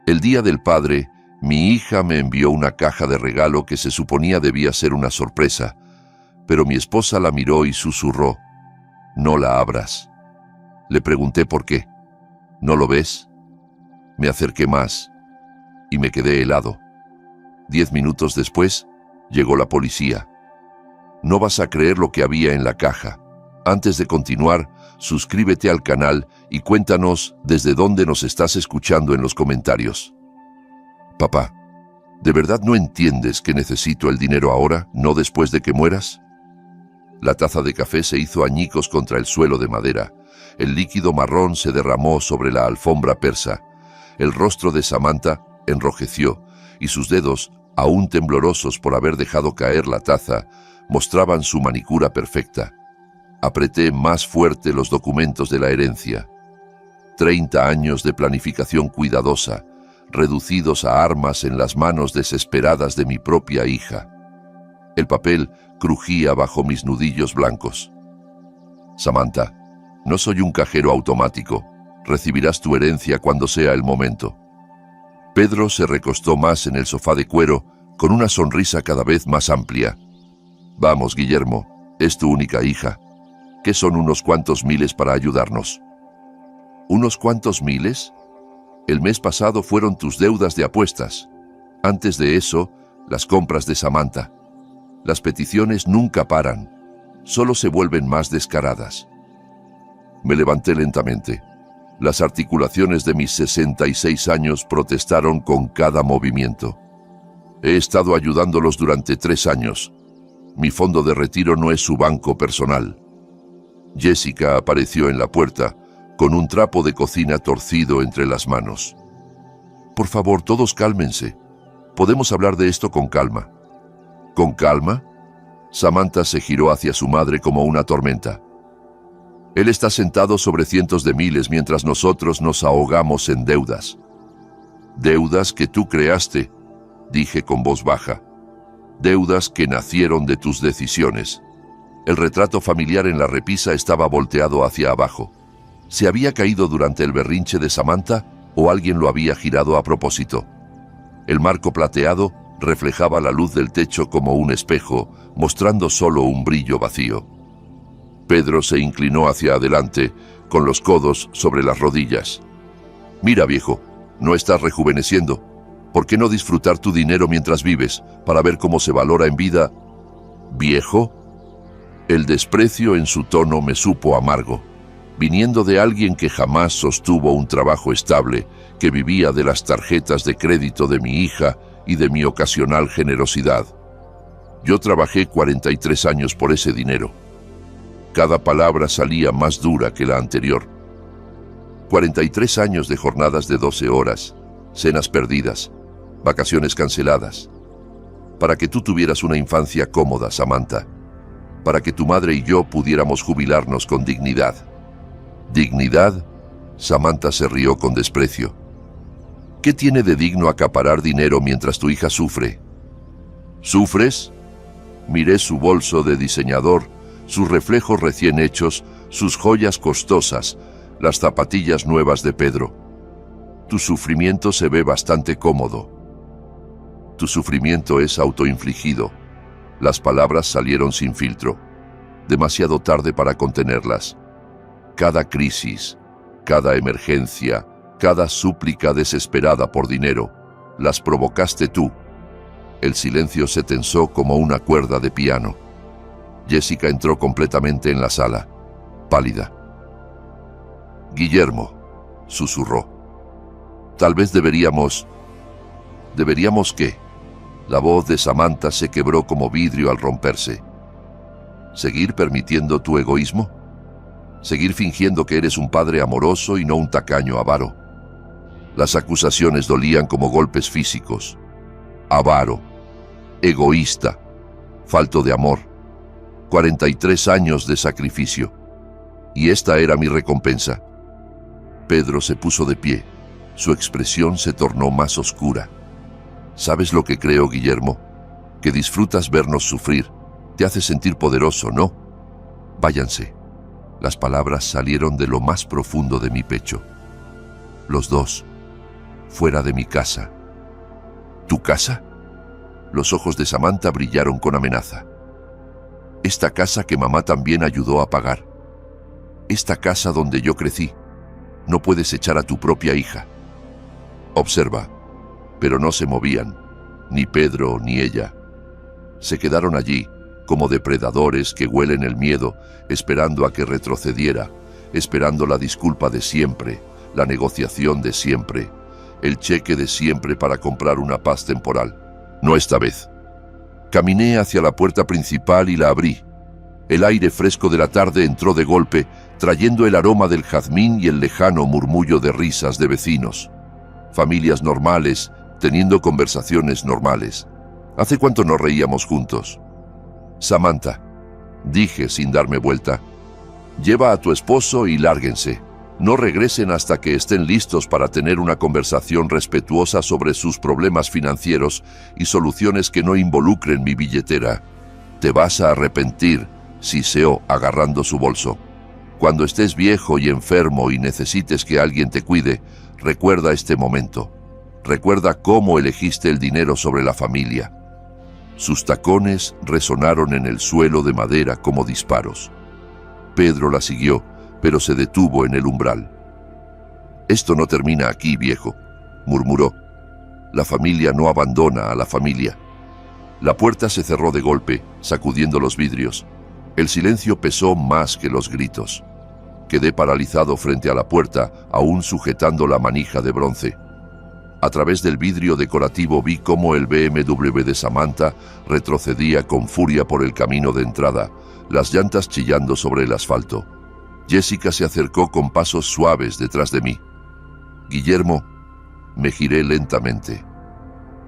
El día del padre, mi hija me envió una caja de regalo que se suponía debía ser una sorpresa, pero mi esposa la miró y susurró: «No la abras». Le pregunté por qué. «¿No lo ves?». Me acerqué más y me quedé helado. 10 minutos después, llegó la policía. No vas a creer lo que había en la caja. Antes de continuar, suscríbete al canal y cuéntanos desde dónde nos estás escuchando en los comentarios. Papá, ¿de verdad no entiendes que necesito el dinero ahora, no después de que mueras? La taza de café se hizo añicos contra el suelo de madera. El líquido marrón se derramó sobre la alfombra persa. El rostro de Samantha enrojeció y sus dedos, aún temblorosos por haber dejado caer la taza, mostraban su manicura perfecta. Apreté más fuerte los documentos de la herencia. 30 años de planificación cuidadosa, reducidos a armas en las manos desesperadas de mi propia hija. El papel crujía bajo mis nudillos blancos. Samantha, no soy un cajero automático. Recibirás tu herencia cuando sea el momento. Pedro se recostó más en el sofá de cuero, con una sonrisa cada vez más amplia. Vamos, Guillermo, es tu única hija. ¿Qué son unos cuantos miles para ayudarnos? ¿Unos cuantos miles? El mes pasado fueron tus deudas de apuestas. Antes de eso, las compras de Samantha. Las peticiones nunca paran, solo se vuelven más descaradas. Me levanté lentamente. Las articulaciones de mis 66 años protestaron con cada movimiento. He estado ayudándolos durante 3 años. Mi fondo de retiro no es su banco personal. Jessica apareció en la puerta, con un trapo de cocina torcido entre las manos. Por favor, todos cálmense. Podemos hablar de esto con calma. ¿Con calma? Samantha se giró hacia su madre como una tormenta. Él está sentado sobre cientos de miles mientras nosotros nos ahogamos en deudas. Deudas que tú creaste, dije con voz baja. Deudas que nacieron de tus decisiones. El retrato familiar en la repisa estaba volteado hacia abajo. ¿Se había caído durante el berrinche de Samantha o alguien lo había girado a propósito? El marco plateado reflejaba la luz del techo como un espejo, mostrando solo un brillo vacío. Pedro se inclinó hacia adelante, con los codos sobre las rodillas. Mira, viejo, no estás rejuveneciendo. ¿Por qué no disfrutar tu dinero mientras vives, para ver cómo se valora en vida? ¿Viejo? El desprecio en su tono me supo amargo, viniendo de alguien que jamás sostuvo un trabajo estable, que vivía de las tarjetas de crédito de mi hija y de mi ocasional generosidad. Yo trabajé 43 años por ese dinero. Cada palabra salía más dura que la anterior. 43 años de jornadas de 12 horas, cenas perdidas, vacaciones canceladas. Para que tú tuvieras una infancia cómoda, Samantha. Para que tu madre y yo pudiéramos jubilarnos con dignidad. ¿Dignidad? Samantha se rió con desprecio. ¿Qué tiene de digno acaparar dinero mientras tu hija sufre? ¿Sufres? Miré su bolso de diseñador, sus reflejos recién hechos, sus joyas costosas, las zapatillas nuevas de Pedro. Tu sufrimiento se ve bastante cómodo. Tu sufrimiento es autoinfligido. Las palabras salieron sin filtro, demasiado tarde para contenerlas. Cada crisis, cada emergencia, cada súplica desesperada por dinero, las provocaste tú. El silencio se tensó como una cuerda de piano. Jessica entró completamente en la sala, pálida. Guillermo, susurró. Tal vez deberíamos... ¿Deberíamos qué? La voz de Samantha se quebró como vidrio al romperse. ¿Seguir permitiendo tu egoísmo? ¿Seguir fingiendo que eres un padre amoroso y no un tacaño avaro? Las acusaciones dolían como golpes físicos. Avaro, egoísta, falto de amor. 43 años de sacrificio. Y esta era mi recompensa. Pedro se puso de pie. Su expresión se tornó más oscura. ¿Sabes lo que creo, Guillermo? Que disfrutas vernos sufrir. Te hace sentir poderoso, ¿no? Váyanse. Las palabras salieron de lo más profundo de mi pecho. Los dos. fuera de mi casa. ¿Tu casa? Los ojos de Samantha brillaron con amenaza. Esta casa que mamá también ayudó a pagar. Esta casa donde yo crecí. No puedes echar a tu propia hija. Observa, pero no se movían, ni Pedro ni ella. Se quedaron allí, como depredadores que huelen el miedo, esperando a que retrocediera, esperando la disculpa de siempre, la negociación de siempre, el cheque de siempre para comprar una paz temporal. No esta vez. Caminé hacia la puerta principal y la abrí. El aire fresco de la tarde entró de golpe, trayendo el aroma del jazmín y el lejano murmullo de risas de vecinos. Familias normales, teniendo conversaciones normales. ¿Hace cuánto nos reíamos juntos? Samantha, dije sin darme vuelta, lleva a tu esposo y lárguense. No regresen hasta que estén listos para tener una conversación respetuosa sobre sus problemas financieros y soluciones que no involucren mi billetera. Te vas a arrepentir, siseó agarrando su bolso. Cuando estés viejo y enfermo y necesites que alguien te cuide, recuerda este momento. Recuerda cómo elegiste el dinero sobre la familia. Sus tacones resonaron en el suelo de madera como disparos. Pedro la siguió, pero se detuvo en el umbral. Esto no termina aquí, viejo, murmuró. La familia no abandona a la familia. La puerta se cerró de golpe, sacudiendo los vidrios. El silencio pesó más que los gritos. Quedé paralizado frente a la puerta, aún sujetando la manija de bronce. A través del vidrio decorativo vi cómo el BMW de Samantha retrocedía con furia por el camino de entrada, las llantas chillando sobre el asfalto. Jessica se acercó con pasos suaves detrás de mí. Guillermo, me giré lentamente.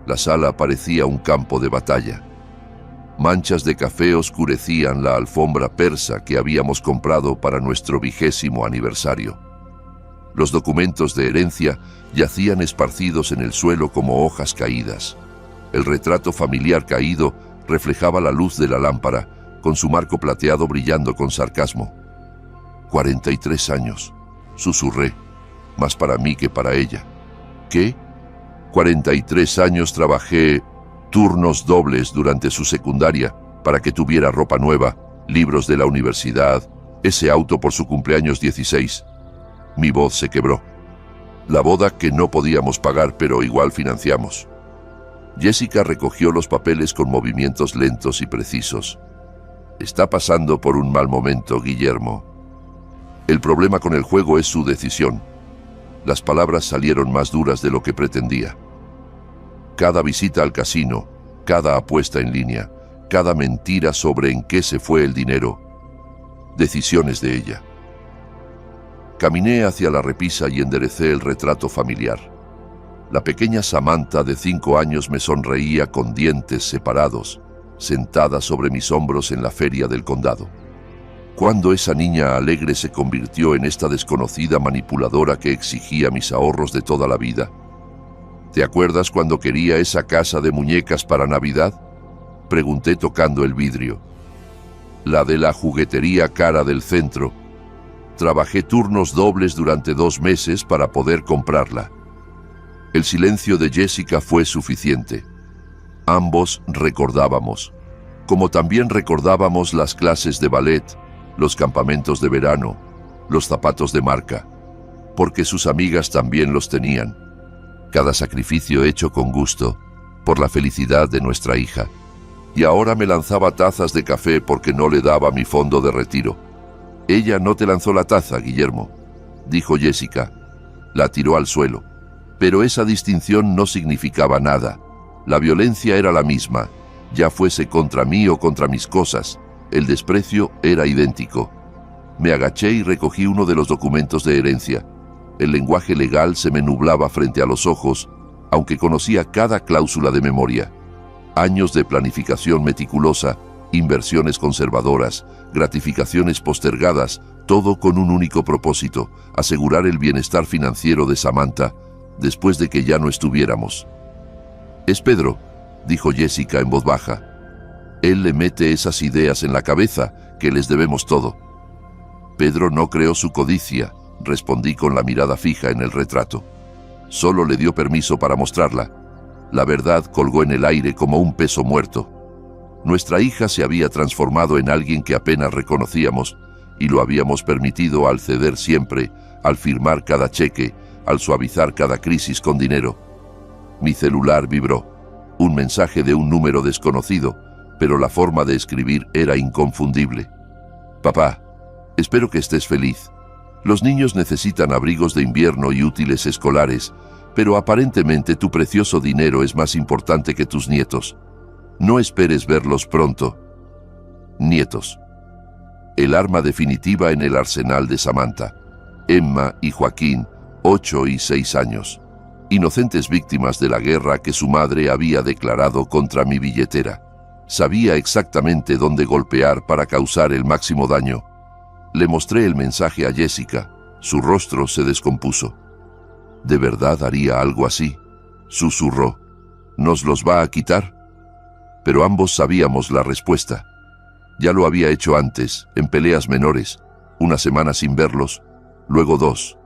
La sala parecía un campo de batalla. Manchas de café oscurecían la alfombra persa que habíamos comprado para nuestro 20º aniversario. Los documentos de herencia yacían esparcidos en el suelo como hojas caídas. El retrato familiar caído reflejaba la luz de la lámpara, con su marco plateado brillando con sarcasmo. 43 años, susurré, más para mí que para ella. ¿Qué? 43 años trabajé turnos dobles durante su secundaria para que tuviera ropa nueva, libros de la universidad, ese auto por su cumpleaños 16. Mi voz se quebró. La boda que no podíamos pagar, pero igual financiamos. Jessica recogió los papeles con movimientos lentos y precisos. Está pasando por un mal momento, Guillermo. El problema con el juego es su decisión. Las palabras salieron más duras de lo que pretendía. Cada visita al casino, cada apuesta en línea, cada mentira sobre en qué se fue el dinero. Decisiones de ella. Caminé hacia la repisa y enderecé el retrato familiar. La pequeña Samantha de 5 años me sonreía con dientes separados, sentada sobre mis hombros en la feria del condado. ¿Cuándo esa niña alegre se convirtió en esta desconocida manipuladora que exigía mis ahorros de toda la vida? ¿Te acuerdas cuando quería esa casa de muñecas para Navidad? Pregunté tocando el vidrio. La de la juguetería cara del centro. Trabajé turnos dobles durante 2 meses para poder comprarla. El silencio de Jessica fue suficiente. Ambos recordábamos, como también recordábamos las clases de ballet, los campamentos de verano, los zapatos de marca, porque sus amigas también los tenían. Cada sacrificio hecho con gusto, por la felicidad de nuestra hija. Y ahora me lanzaba tazas de café porque no le daba mi fondo de retiro. Ella no te lanzó la taza, Guillermo, dijo Jessica. La tiró al suelo. Pero esa distinción no significaba nada. La violencia era la misma, ya fuese contra mí o contra mis cosas. El desprecio era idéntico. Me agaché y recogí uno de los documentos de herencia. El lenguaje legal se me nublaba frente a los ojos, aunque conocía cada cláusula de memoria. Años de planificación meticulosa, inversiones conservadoras, gratificaciones postergadas, todo con un único propósito: asegurar el bienestar financiero de Samantha después de que ya no estuviéramos. «Es Pedro», dijo Jessica en voz baja. «Él le mete esas ideas en la cabeza, que les debemos todo». «Pedro no creó su codicia», respondí con la mirada fija en el retrato. Solo le dio permiso para mostrarla. La verdad colgó en el aire como un peso muerto. Nuestra hija se había transformado en alguien que apenas reconocíamos, y lo habíamos permitido al ceder siempre, al firmar cada cheque, al suavizar cada crisis con dinero. Mi celular vibró. Un mensaje de un número desconocido, pero la forma de escribir era inconfundible. Papá, espero que estés feliz. Los niños necesitan abrigos de invierno y útiles escolares, pero aparentemente tu precioso dinero es más importante que tus nietos. No esperes verlos pronto. Nietos. El arma definitiva en el arsenal de Samantha. Emma y Joaquín, 8 y 6 años. Inocentes víctimas de la guerra que su madre había declarado contra mi billetera. Sabía exactamente dónde golpear para causar el máximo daño. Le mostré el mensaje a Jessica. Su rostro se descompuso. ¿De verdad haría algo así?, susurró. ¿Nos los va a quitar? Pero ambos sabíamos la respuesta. Ya lo había hecho antes, en peleas menores, una semana sin verlos, luego 2.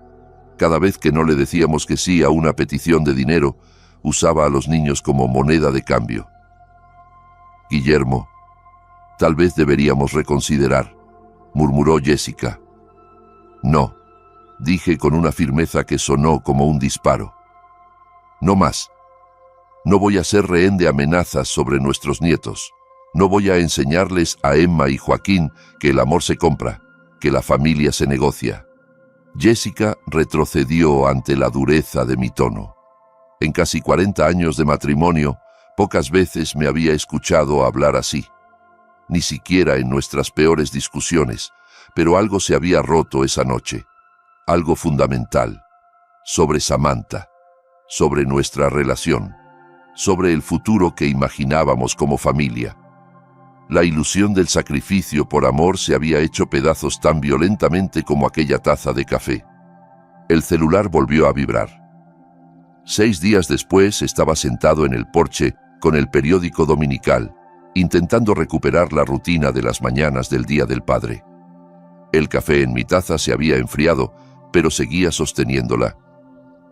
Cada vez que no le decíamos que sí a una petición de dinero, usaba a los niños como moneda de cambio. Guillermo, tal vez deberíamos reconsiderar, murmuró Jessica. No, dije con una firmeza que sonó como un disparo. No más. No voy a ser rehén de amenazas sobre nuestros nietos. No voy a enseñarles a Emma y Joaquín que el amor se compra, que la familia se negocia. Jessica retrocedió ante la dureza de mi tono. En casi 40 años de matrimonio, pocas veces me había escuchado hablar así. Ni siquiera en nuestras peores discusiones, pero algo se había roto esa noche. Algo fundamental. Sobre Samantha. Sobre nuestra relación. Sobre el futuro que imaginábamos como familia. La ilusión del sacrificio por amor se había hecho pedazos tan violentamente como aquella taza de café. El celular volvió a vibrar. 6 días después estaba sentado en el porche con el periódico dominical, intentando recuperar la rutina de las mañanas del Día del Padre. El café en mi taza se había enfriado, pero seguía sosteniéndola.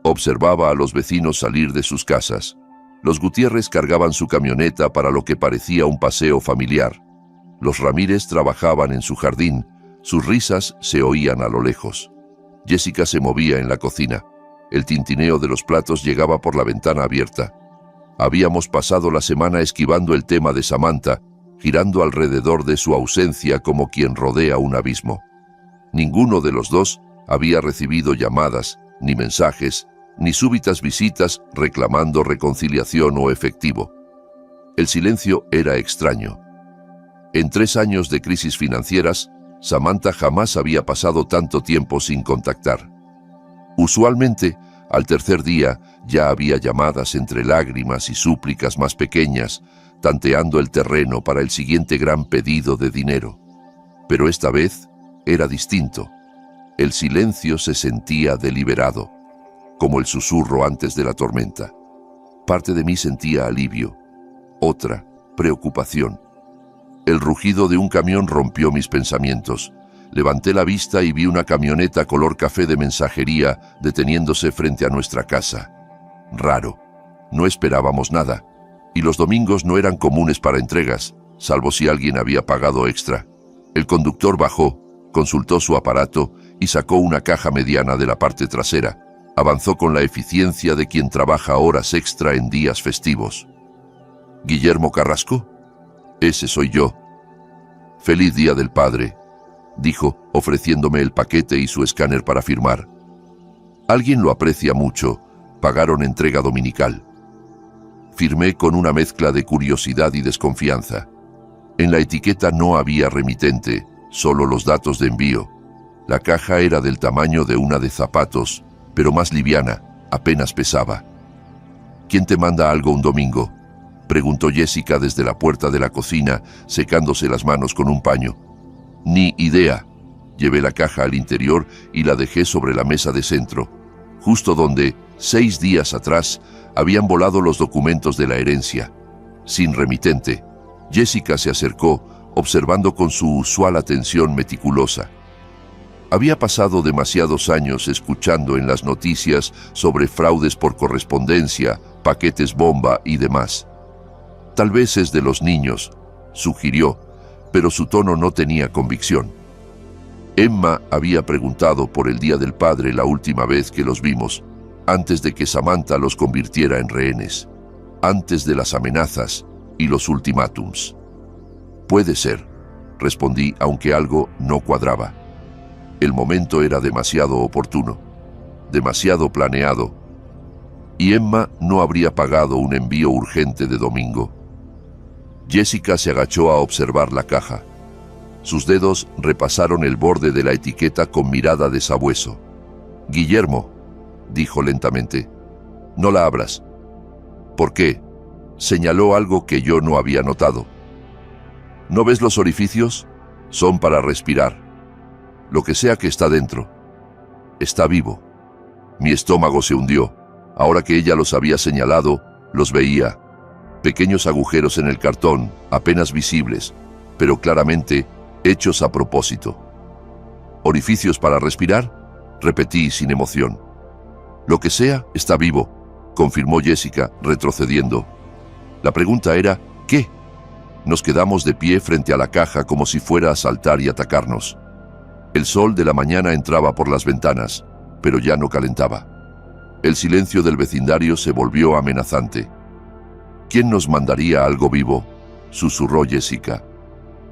Observaba a los vecinos salir de sus casas. Los Gutiérrez cargaban su camioneta para lo que parecía un paseo familiar. Los Ramírez trabajaban en su jardín. Sus risas se oían a lo lejos. Jessica se movía en la cocina. El tintineo de los platos llegaba por la ventana abierta. Habíamos pasado la semana esquivando el tema de Samantha, girando alrededor de su ausencia como quien rodea un abismo. Ninguno de los dos había recibido llamadas, ni mensajes, ni súbitas visitas reclamando reconciliación o efectivo. El silencio era extraño. En 3 años de crisis financieras, Samantha jamás había pasado tanto tiempo sin contactar. Usualmente, al tercer día, ya había llamadas entre lágrimas y súplicas más pequeñas, tanteando el terreno para el siguiente gran pedido de dinero. Pero esta vez era distinto. El silencio se sentía deliberado, como el susurro antes de la tormenta. Parte de mí sentía alivio, otra, preocupación. El rugido de un camión rompió mis pensamientos. Levanté la vista y vi una camioneta color café de mensajería deteniéndose frente a nuestra casa. Raro. No esperábamos nada, y los domingos no eran comunes para entregas, salvo si alguien había pagado extra. El conductor bajó, consultó su aparato y sacó una caja mediana de la parte trasera. Avanzó con la eficiencia de quien trabaja horas extra en días festivos. ¿Guillermo Carrasco? Ese soy yo. Feliz Día del Padre, dijo, ofreciéndome el paquete y su escáner para firmar. Alguien lo aprecia mucho. Pagaron entrega dominical. Firmé con una mezcla de curiosidad y desconfianza. En la etiqueta no había remitente, solo los datos de envío. La caja era del tamaño de una de zapatos, pero más liviana, apenas pesaba. ¿Quién te manda algo un domingo?, preguntó Jessica desde la puerta de la cocina, secándose las manos con un paño. Ni idea. Llevé la caja al interior y la dejé sobre la mesa de centro, justo donde, 6 días atrás, habían volado los documentos de la herencia. Sin remitente, Jessica se acercó, observando con su usual atención meticulosa. Había pasado demasiados años escuchando en las noticias sobre fraudes por correspondencia, paquetes bomba y demás. Tal vez es de los niños, sugirió, pero su tono no tenía convicción. Emma había preguntado por el Día del Padre la última vez que los vimos, antes de que Samantha los convirtiera en rehenes, antes de las amenazas y los ultimátums. Puede ser, respondí, aunque algo no cuadraba. El momento era demasiado oportuno, demasiado planeado, y Emma no habría pagado un envío urgente de domingo. Jessica se agachó a observar la caja. Sus dedos repasaron el borde de la etiqueta con mirada de sabueso. «Guillermo», dijo lentamente, «no la abras». «¿Por qué?», señaló algo que yo no había notado. «¿No ves los orificios? Son para respirar. Lo que sea que está dentro. Está vivo». Mi estómago se hundió. Ahora que ella los había señalado, los veía. Pequeños agujeros en el cartón, apenas visibles, pero claramente hechos a propósito. «¿Orificios para respirar?», repetí sin emoción. «Lo que sea, está vivo», confirmó Jessica, retrocediendo. La pregunta era, ¿qué? Nos quedamos de pie frente a la caja como si fuera a saltar y atacarnos. El sol de la mañana entraba por las ventanas, pero ya no calentaba. El silencio del vecindario se volvió amenazante. «¿Quién nos mandaría algo vivo?», susurró Jessica.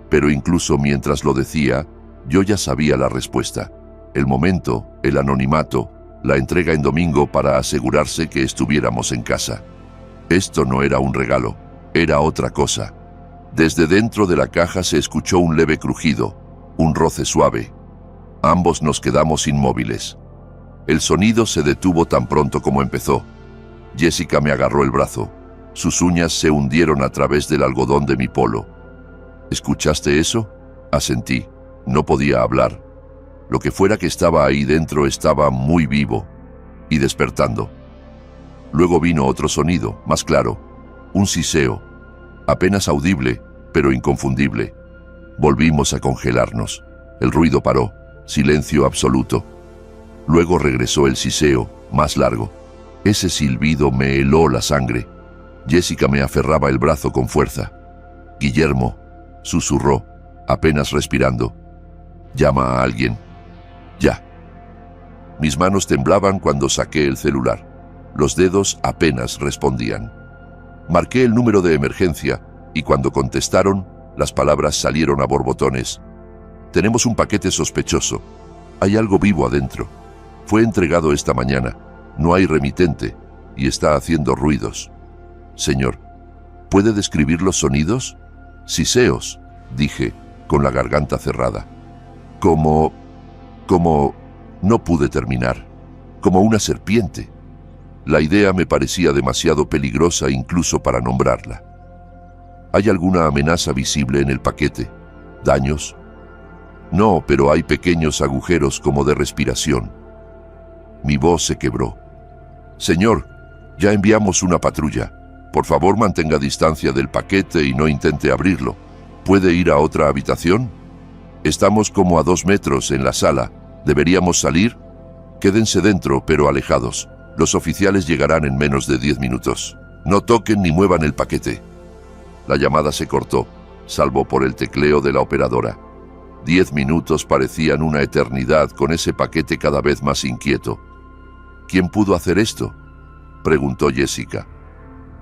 Pero incluso mientras lo decía, yo ya sabía la respuesta. El momento, el anonimato, la entrega en domingo para asegurarse que estuviéramos en casa. Esto no era un regalo, era otra cosa. Desde dentro de la caja se escuchó un leve crujido, un roce suave. Ambos nos quedamos inmóviles. El sonido se detuvo tan pronto como empezó. Jessica me agarró el brazo. Sus uñas se hundieron a través del algodón de mi polo. «¿Escuchaste eso?», asentí. No podía hablar. Lo que fuera que estaba ahí dentro estaba muy vivo y despertando. Luego vino otro sonido, más claro, un siseo, apenas audible, pero inconfundible. Volvimos a congelarnos. El ruido paró, silencio absoluto. Luego regresó el siseo, más largo. Ese silbido me heló la sangre. Jessica me aferraba el brazo con fuerza. «Guillermo», susurró, apenas respirando. «Llama a alguien». «Ya». Mis manos temblaban cuando saqué el celular. Los dedos apenas respondían. Marqué el número de emergencia y cuando contestaron, las palabras salieron a borbotones. «Tenemos un paquete sospechoso. Hay algo vivo adentro. Fue entregado esta mañana. No hay remitente y está haciendo ruidos». «Señor, ¿puede describir los sonidos?» «Siseos», dije, con la garganta cerrada. Como... No pude terminar. Como una serpiente. La idea me parecía demasiado peligrosa incluso para nombrarla. ¿Hay alguna amenaza visible en el paquete? ¿Daños? No, pero hay pequeños agujeros como de respiración. Mi voz se quebró. «Señor, ya enviamos una patrulla. Por favor, mantenga distancia del paquete y no intente abrirlo. ¿Puede ir a otra habitación? Estamos como a 2 metros en la sala. ¿Deberíamos salir? Quédense dentro, pero alejados. Los oficiales llegarán en menos de 10 minutos. No toquen ni muevan el paquete». La llamada se cortó, salvo por el tecleo de la operadora. 10 minutos parecían una eternidad con ese paquete cada vez más inquieto. «¿Quién pudo hacer esto?», preguntó Jessica.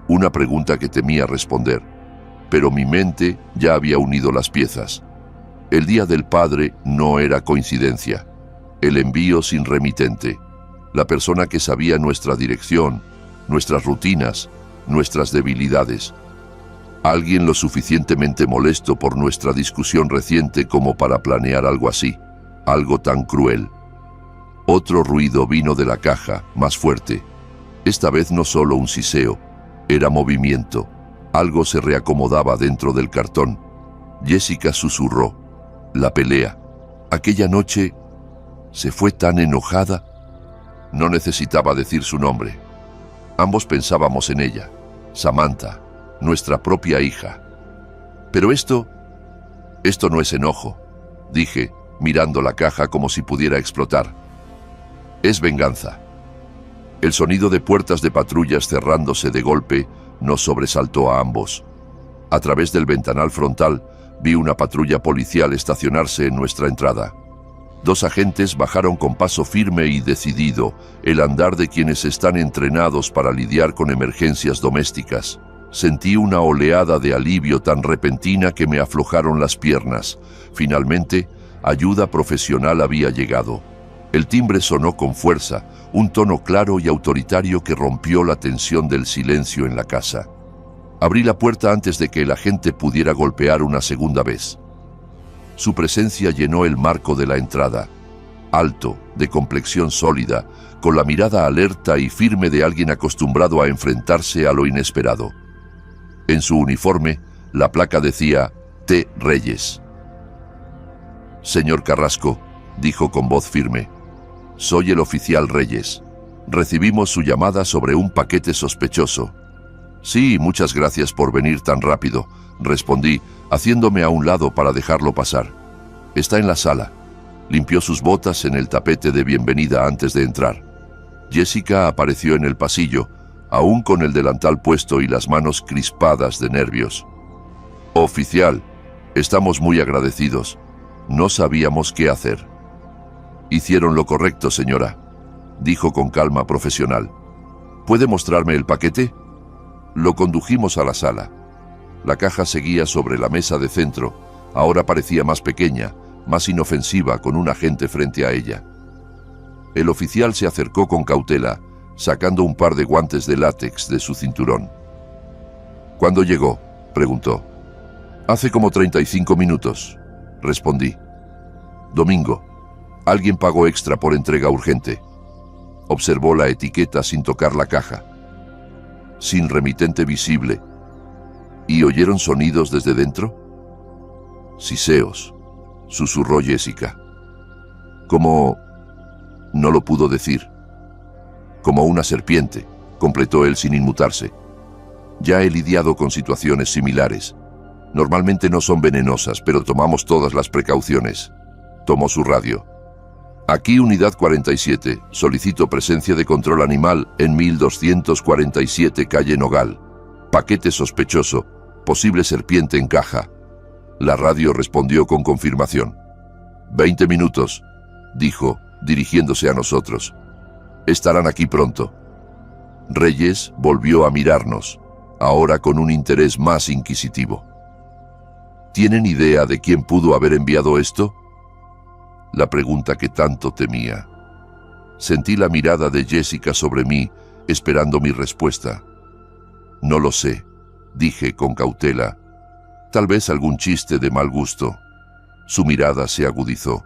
Una pregunta que temía responder, pero mi mente ya había unido las piezas. El Día del Padre no era coincidencia. El envío sin remitente. La persona que sabía nuestra dirección, nuestras rutinas, nuestras debilidades. Alguien lo suficientemente molesto por nuestra discusión reciente como para planear algo así, algo tan cruel. Otro ruido vino de la caja, más fuerte. Esta vez no solo un siseo, era movimiento. Algo se reacomodaba dentro del cartón. Jessica susurró. La pelea. Aquella noche se fue tan enojada. No necesitaba decir su nombre. Ambos pensábamos en ella, Samantha, nuestra propia hija. Pero esto no es enojo, dije, mirando la caja como si pudiera explotar. Es venganza. El sonido de puertas de patrullas cerrándose de golpe nos sobresaltó a ambos. A través del ventanal frontal vi una patrulla policial estacionarse en nuestra entrada. 2 agentes bajaron con paso firme y decidido, el andar de quienes están entrenados para lidiar con emergencias domésticas. Sentí una oleada de alivio tan repentina que me aflojaron las piernas. Finalmente, ayuda profesional había llegado. El timbre sonó con fuerza, un tono claro y autoritario que rompió la tensión del silencio en la casa. Abrí la puerta antes de que el agente pudiera golpear una segunda vez. Su presencia llenó el marco de la entrada. Alto, de complexión sólida, con la mirada alerta y firme de alguien acostumbrado a enfrentarse a lo inesperado. En su uniforme, la placa decía T. Reyes. Señor Carrasco, dijo con voz firme, soy el oficial Reyes. Recibimos su llamada sobre un paquete sospechoso. Sí, muchas gracias por venir tan rápido, respondí, haciéndome a un lado para dejarlo pasar. Está en la sala. Limpió sus botas en el tapete de bienvenida antes de entrar. Jessica apareció en el pasillo, aún con el delantal puesto y las manos crispadas de nervios. Oficial, estamos muy agradecidos. No sabíamos qué hacer. Hicieron lo correcto, señora, dijo con calma profesional. ¿Puede mostrarme el paquete? Lo condujimos a la sala. La caja seguía sobre la mesa de centro. Ahora parecía más pequeña, más inofensiva, con un agente frente a ella. El oficial se acercó con cautela, sacando un par de guantes de látex de su cinturón. ¿Cuándo llegó?, preguntó. Hace como 35 minutos, respondí. Domingo. Alguien pagó extra por entrega urgente. Observó la etiqueta sin tocar la caja. Sin remitente visible. ¿Y oyeron sonidos desde dentro? Siseos, susurró Jessica. Como... no lo pudo decir. Como una serpiente, completó él sin inmutarse. Ya he lidiado con situaciones similares. Normalmente no son venenosas, pero tomamos todas las precauciones. Tomó su radio. Aquí Unidad 47, solicito presencia de control animal en 1247 calle Nogal. Paquete sospechoso, posible serpiente en caja. La radio respondió con confirmación. 20 minutos, dijo, dirigiéndose a nosotros. Estarán aquí pronto. Reyes volvió a mirarnos, ahora con un interés más inquisitivo. ¿Tienen idea de quién pudo haber enviado esto? La pregunta que tanto temía. Sentí la mirada de Jessica sobre mí, esperando mi respuesta. No lo sé, dije con cautela. Tal vez algún chiste de mal gusto. Su mirada se agudizó.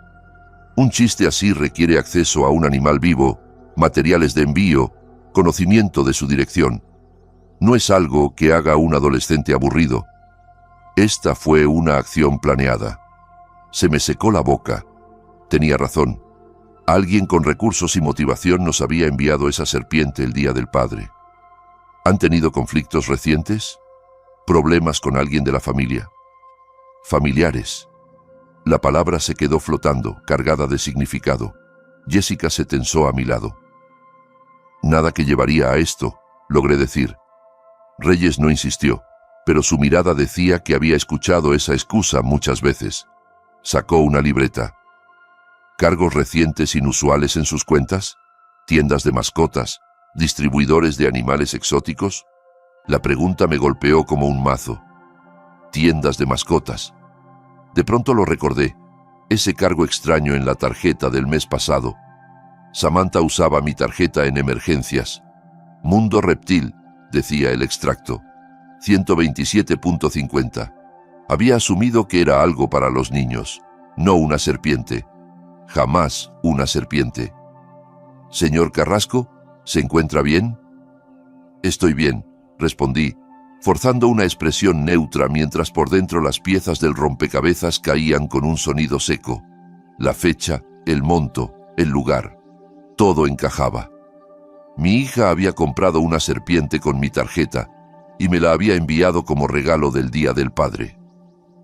Un chiste así requiere acceso a un animal vivo, materiales de envío, conocimiento de su dirección. No es algo que haga un adolescente aburrido. Esta fue una acción planeada. Se me secó la boca. Tenía razón. Alguien con recursos y motivación nos había enviado esa serpiente el día del padre. ¿Han tenido conflictos recientes? ¿Problemas con alguien de la familia? Familiares. La palabra se quedó flotando, cargada de significado. Jessica se tensó a mi lado. Nada que llevaría a esto, logré decir. Reyes no insistió, pero su mirada decía que había escuchado esa excusa muchas veces. Sacó una libreta. ¿Cargos recientes inusuales en sus cuentas? ¿Tiendas de mascotas? ¿Distribuidores de animales exóticos? La pregunta me golpeó como un mazo. Tiendas de mascotas. De pronto lo recordé. Ese cargo extraño en la tarjeta del mes pasado. Samantha usaba mi tarjeta en emergencias. Mundo Reptil, decía el extracto. 127.50. Había asumido que era algo para los niños, no una serpiente. Jamás una serpiente. Señor Carrasco, ¿se encuentra bien? Estoy bien, respondí, forzando una expresión neutra mientras por dentro las piezas del rompecabezas caían con un sonido seco. La fecha, el monto, el lugar. Todo encajaba. Mi hija había comprado una serpiente con mi tarjeta y me la había enviado como regalo del Día del Padre.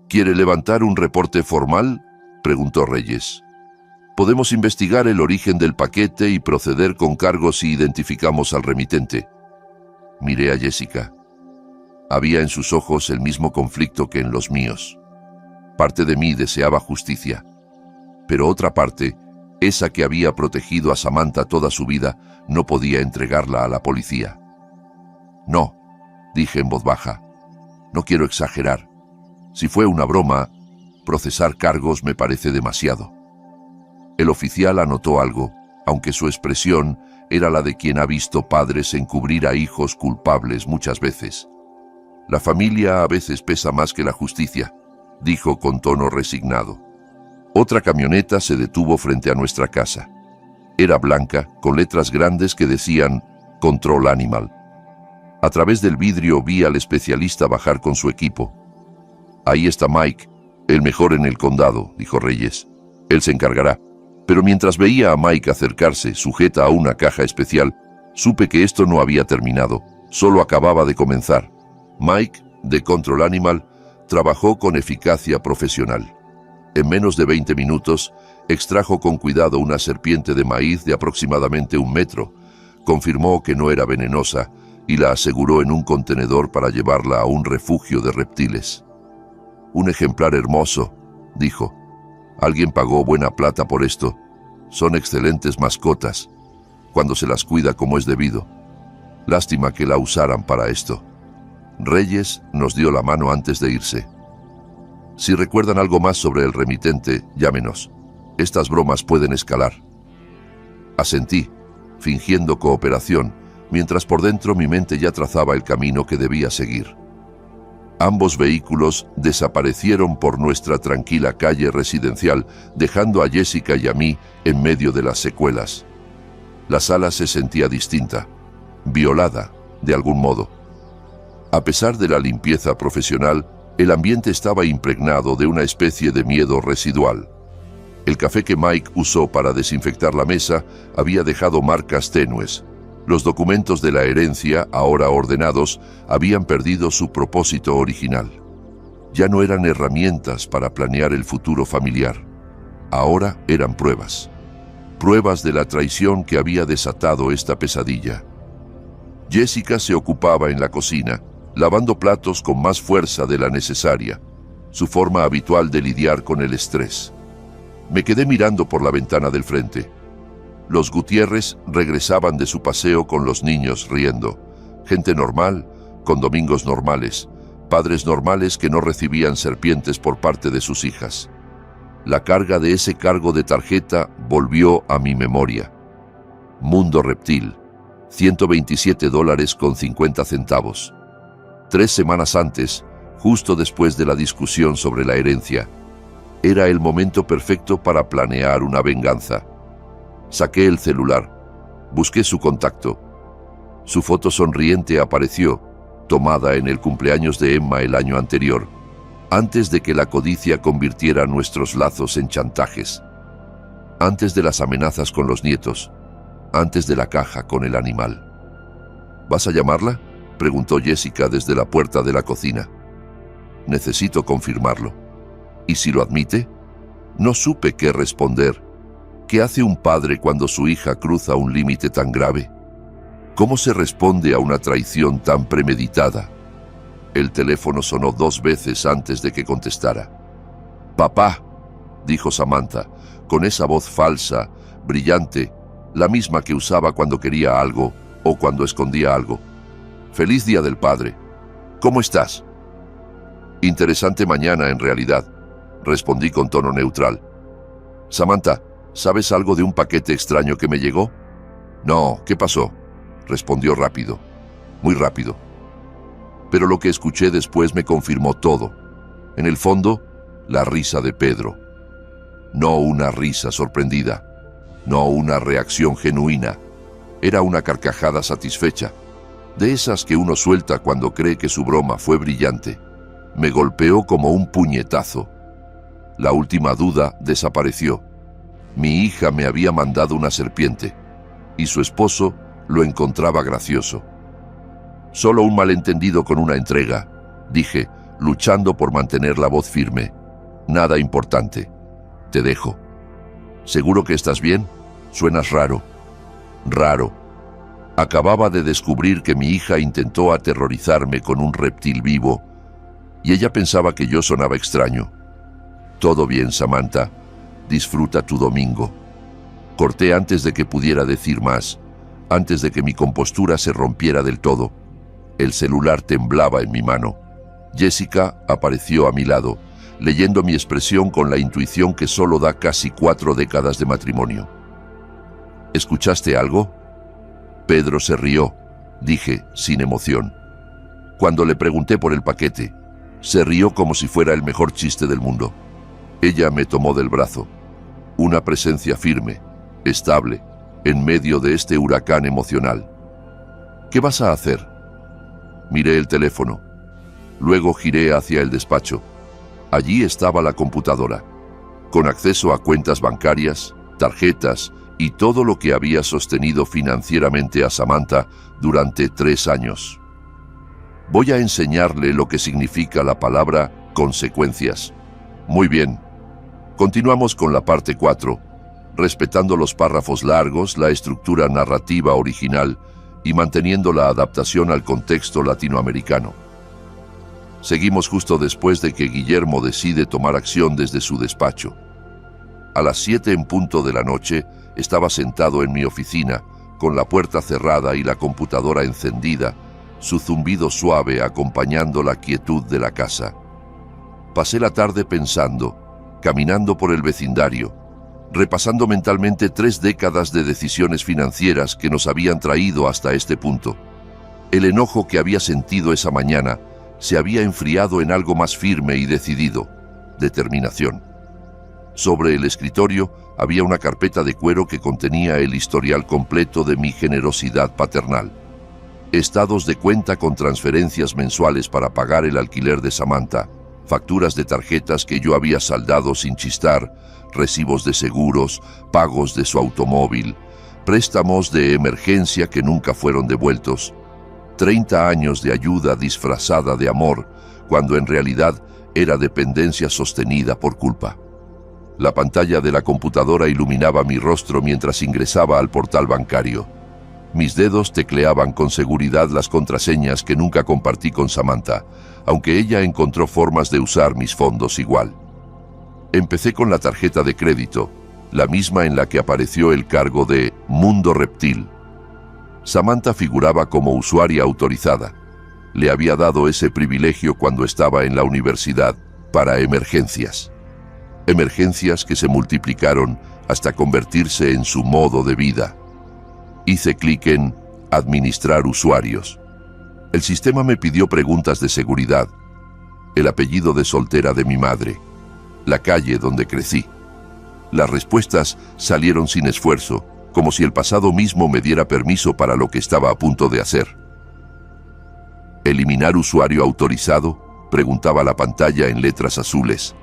¿Quiere levantar un reporte formal?, preguntó Reyes. Podemos investigar el origen del paquete y proceder con cargos si identificamos al remitente. Miré a Jessica. Había en sus ojos el mismo conflicto que en los míos. Parte de mí deseaba justicia, pero otra parte, esa que había protegido a Samantha toda su vida, no podía entregarla a la policía. No, dije en voz baja. No quiero exagerar. Si fue una broma, procesar cargos me parece demasiado. El oficial anotó algo, aunque su expresión era la de quien ha visto padres encubrir a hijos culpables muchas veces. La familia a veces pesa más que la justicia, dijo con tono resignado. Otra camioneta se detuvo frente a nuestra casa. Era blanca, con letras grandes que decían Control Animal. A través del vidrio vi al especialista bajar con su equipo. Ahí está Mike, el mejor en el condado, dijo Reyes. Él se encargará. Pero mientras veía a Mike acercarse, sujeta a una caja especial, supe que esto no había terminado, solo acababa de comenzar. Mike, de Control Animal, trabajó con eficacia profesional. En menos de 20 minutos, extrajo con cuidado una serpiente de maíz de aproximadamente 1 metro, confirmó que no era venenosa y la aseguró en un contenedor para llevarla a un refugio de reptiles. Un ejemplar hermoso, dijo. Alguien pagó buena plata por esto. Son excelentes mascotas, cuando se las cuida como es debido. Lástima que la usaran para esto. Reyes nos dio la mano antes de irse. Si recuerdan algo más sobre el remitente, llámenos. Estas bromas pueden escalar. Asentí, fingiendo cooperación, mientras por dentro mi mente ya trazaba el camino que debía seguir. Ambos vehículos desaparecieron por nuestra tranquila calle residencial, dejando a Jessica y a mí en medio de las secuelas. La sala se sentía distinta, violada, de algún modo. A pesar de la limpieza profesional, el ambiente estaba impregnado de una especie de miedo residual. El café que Mike usó para desinfectar la mesa había dejado marcas tenues. Los documentos de la herencia, ahora ordenados, habían perdido su propósito original. Ya no eran herramientas para planear el futuro familiar. Ahora eran pruebas. Pruebas de la traición que había desatado esta pesadilla. Jessica se ocupaba en la cocina, lavando platos con más fuerza de la necesaria, su forma habitual de lidiar con el estrés. Me quedé mirando por la ventana del frente. Los Gutiérrez regresaban de su paseo con los niños riendo. Gente normal, con domingos normales, padres normales que no recibían serpientes por parte de sus hijas. La carga de ese cargo de tarjeta volvió a mi memoria. Mundo Reptil, $127.50. 3 semanas antes, justo después de la discusión sobre la herencia, era el momento perfecto para planear una venganza. Saqué el celular. Busqué su contacto. Su foto sonriente apareció, tomada en el cumpleaños de Emma el año anterior, antes de que la codicia convirtiera nuestros lazos en chantajes, antes de las amenazas con los nietos, antes de la caja con el animal. ¿Vas a llamarla?, preguntó Jessica desde la puerta de la cocina. Necesito confirmarlo. ¿Y si lo admite? No supe qué responder. ¿Qué hace un padre cuando su hija cruza un límite tan grave? ¿Cómo se responde a una traición tan premeditada? El teléfono sonó 2 veces antes de que contestara. «Papá», dijo Samantha, con esa voz falsa, brillante, la misma que usaba cuando quería algo o cuando escondía algo. «Feliz Día del Padre. ¿Cómo estás?» «Interesante mañana, en realidad», respondí con tono neutral. «Samantha, ¿sabes algo de un paquete extraño que me llegó?» «No, ¿qué pasó?», respondió rápido, muy rápido. Pero lo que escuché después me confirmó todo. En el fondo, la risa de Pedro. No una risa sorprendida, no una reacción genuina. Era una carcajada satisfecha, de esas que uno suelta cuando cree que su broma fue brillante. Me golpeó como un puñetazo. La última duda desapareció. Mi hija me había mandado una serpiente, y su esposo lo encontraba gracioso. Solo un malentendido con una entrega, dije, luchando por mantener la voz firme. Nada importante. Te dejo. ¿Seguro que estás bien? Suenas raro. Raro. Acababa de descubrir que mi hija intentó aterrorizarme con un reptil vivo y ella pensaba que yo sonaba extraño. Todo bien, Samantha. Disfruta tu domingo. Corté antes de que pudiera decir más, antes de que mi compostura se rompiera del todo. El celular temblaba en mi mano. Jessica apareció a mi lado, leyendo mi expresión con la intuición que solo da casi 4 décadas de matrimonio. ¿Escuchaste algo? Pedro se rió, dije, sin emoción. Cuando le pregunté por el paquete, se rió como si fuera el mejor chiste del mundo. Ella me tomó del brazo. Una presencia firme, estable, en medio de este huracán emocional. ¿Qué vas a hacer? Miré el teléfono. Luego giré hacia el despacho. Allí estaba la computadora, con acceso a cuentas bancarias, tarjetas y todo lo que había sostenido financieramente a Samantha durante 3 años. Voy a enseñarle lo que significa la palabra consecuencias. Muy bien. Continuamos con la parte 4, respetando los párrafos largos, la estructura narrativa original y manteniendo la adaptación al contexto latinoamericano. Seguimos justo después de que Guillermo decide tomar acción desde su despacho. A las 7 en punto de la noche, estaba sentado en mi oficina, con la puerta cerrada y la computadora encendida, su zumbido suave acompañando la quietud de la casa. Pasé la tarde pensando, caminando por el vecindario, repasando mentalmente 3 décadas de decisiones financieras que nos habían traído hasta este punto. El enojo que había sentido esa mañana se había enfriado en algo más firme y decidido, determinación. Sobre el escritorio había una carpeta de cuero que contenía el historial completo de mi generosidad paternal. Estados de cuenta con transferencias mensuales para pagar el alquiler de Samantha, facturas de tarjetas que yo había saldado sin chistar, recibos de seguros, pagos de su automóvil, préstamos de emergencia que nunca fueron devueltos, 30 años de ayuda disfrazada de amor, cuando en realidad era dependencia sostenida por culpa. La pantalla de la computadora iluminaba mi rostro mientras ingresaba al portal bancario. Mis dedos tecleaban con seguridad las contraseñas que nunca compartí con Samantha, aunque ella encontró formas de usar mis fondos igual. Empecé con la tarjeta de crédito, la misma en la que apareció el cargo de Mundo Reptil. Samantha figuraba como usuaria autorizada. Le había dado ese privilegio cuando estaba en la universidad para emergencias. Emergencias que se multiplicaron hasta convertirse en su modo de vida. Hice clic en Administrar usuarios. El sistema me pidió preguntas de seguridad, el apellido de soltera de mi madre, la calle donde crecí. Las respuestas salieron sin esfuerzo, como si el pasado mismo me diera permiso para lo que estaba a punto de hacer. ¿Eliminar usuario autorizado?, preguntaba la pantalla en letras azules.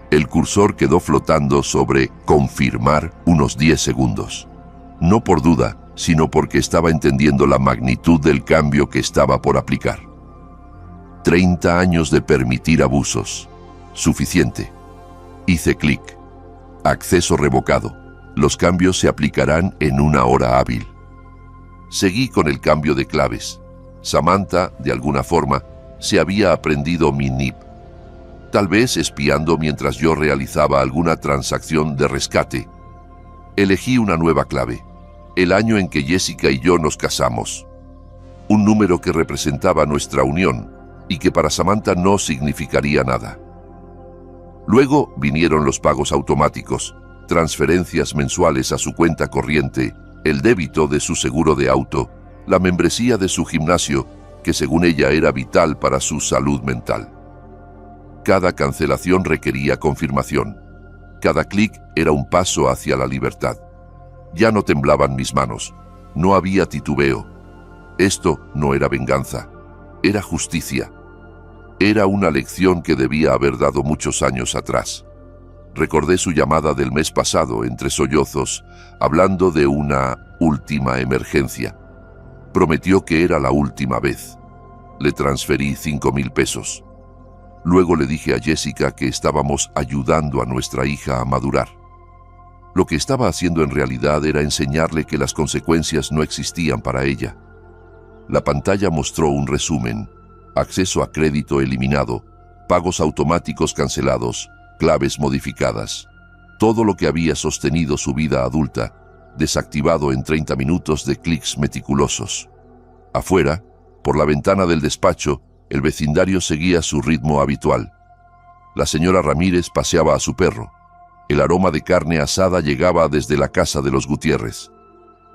El cursor quedó flotando sobre confirmar unos 10 segundos. No por duda, sino porque estaba entendiendo la magnitud del cambio que estaba por aplicar. 30 años de permitir abusos. Suficiente. Hice clic. Acceso revocado. Los cambios se aplicarán en 1 hora hábil. Seguí con el cambio de claves. Samantha, de alguna forma, se había aprendido mi NIP. Tal vez espiando mientras yo realizaba alguna transacción de rescate. Elegí una nueva clave. El año en que Jessica y yo nos casamos. Un número que representaba nuestra unión y que para Samantha no significaría nada. Luego vinieron los pagos automáticos, transferencias mensuales a su cuenta corriente, el débito de su seguro de auto, la membresía de su gimnasio, que según ella era vital para su salud mental. Cada cancelación requería confirmación. Cada clic era un paso hacia la libertad. Ya no temblaban mis manos. No había titubeo. Esto no era venganza. Era justicia. Era una lección que debía haber dado muchos años atrás. Recordé su llamada del mes pasado entre sollozos, hablando de una última emergencia. Prometió que era la última vez. Le transferí 5,000 pesos. Luego le dije a Jessica que estábamos ayudando a nuestra hija a madurar. Lo que estaba haciendo en realidad era enseñarle que las consecuencias no existían para ella. La pantalla mostró un resumen: acceso a crédito eliminado, pagos automáticos cancelados, claves modificadas. Todo lo que había sostenido su vida adulta, desactivado en 30 minutos de clics meticulosos. Afuera, por la ventana del despacho, el vecindario seguía su ritmo habitual. La señora Ramírez paseaba a su perro. El aroma de carne asada llegaba desde la casa de los Gutiérrez.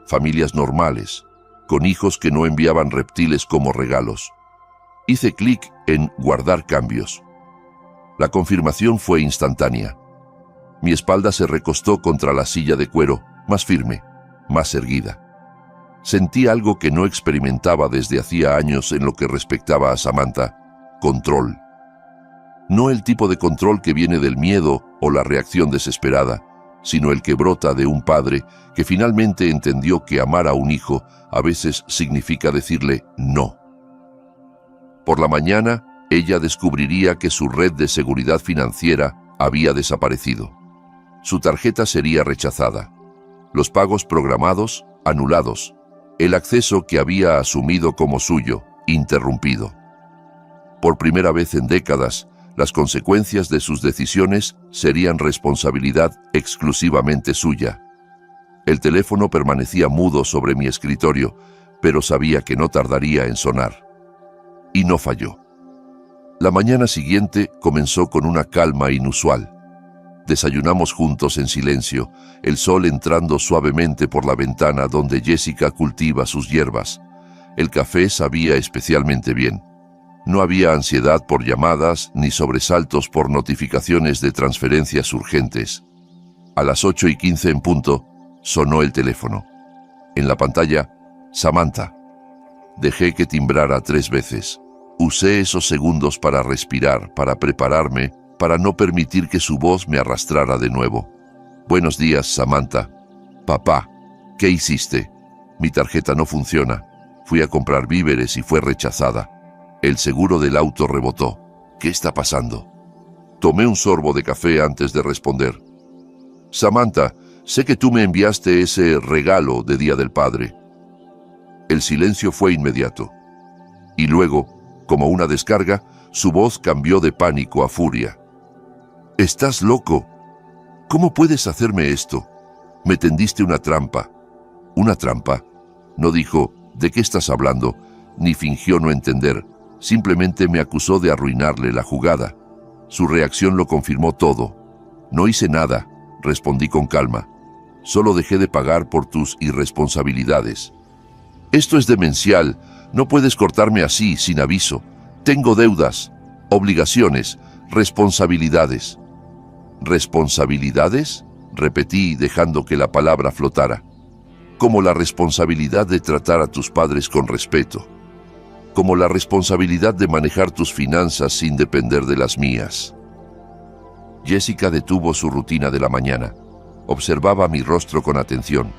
Familias normales, con hijos que no enviaban reptiles como regalos. Hice clic en guardar cambios. La confirmación fue instantánea. Mi espalda se recostó contra la silla de cuero, más firme, más erguida. Sentí algo que no experimentaba desde hacía años en lo que respectaba a Samantha: control. No el tipo de control que viene del miedo o la reacción desesperada, sino el que brota de un padre que finalmente entendió que amar a un hijo a veces significa decirle no. Por la mañana, ella descubriría que su red de seguridad financiera había desaparecido. Su tarjeta sería rechazada. Los pagos programados, anulados. El acceso que había asumido como suyo, interrumpido. Por primera vez en décadas, las consecuencias de sus decisiones serían responsabilidad exclusivamente suya. El teléfono permanecía mudo sobre mi escritorio, pero sabía que no tardaría en sonar. Y no falló. La mañana siguiente comenzó con una calma inusual. Desayunamos juntos en silencio, el sol entrando suavemente por la ventana donde Jessica cultiva sus hierbas. El café sabía especialmente bien. No había ansiedad por llamadas ni sobresaltos por notificaciones de transferencias urgentes. A las 8:15 en punto, sonó el teléfono. En la pantalla, Samantha. Dejé que timbrara 3 veces. Usé esos segundos para respirar, para prepararme, para no permitir que su voz me arrastrara de nuevo. Buenos días, Samantha. Papá, ¿qué hiciste? Mi tarjeta no funciona. Fui a comprar víveres y fue rechazada. El seguro del auto rebotó. ¿Qué está pasando? Tomé un sorbo de café antes de responder. Samantha, sé que tú me enviaste ese regalo de Día del Padre. El silencio fue inmediato. Y luego, como una descarga, su voz cambió de pánico a furia. «¿Estás loco? ¿Cómo puedes hacerme esto? Me tendiste una trampa». «¿Una trampa?». No dijo «¿De qué estás hablando?», ni fingió no entender. Simplemente me acusó de arruinarle la jugada. Su reacción lo confirmó todo. «No hice nada», respondí con calma. «Solo dejé de pagar por tus irresponsabilidades». «Esto es demencial. No puedes cortarme así, sin aviso. Tengo deudas, obligaciones, responsabilidades». «¿Responsabilidades?», repetí, dejando que la palabra flotara. «Como la responsabilidad de tratar a tus padres con respeto. Como la responsabilidad de manejar tus finanzas sin depender de las mías». Jessica detuvo su rutina de la mañana. Observaba mi rostro con atención,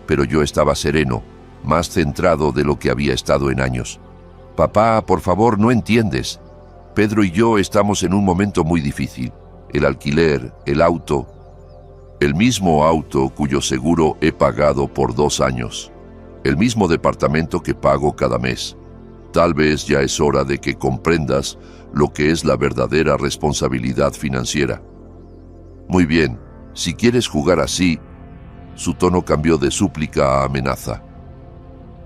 pero yo estaba sereno, más centrado de lo que había estado en años. «Papá, por favor, no entiendes. Pedro y yo estamos en un momento muy difícil. El alquiler, el auto, el mismo auto cuyo seguro he pagado por 2 años. El mismo departamento que pago cada mes. Tal vez ya es hora de que comprendas lo que es la verdadera responsabilidad financiera». «Muy bien, si quieres jugar así». Su tono cambió de súplica a amenaza.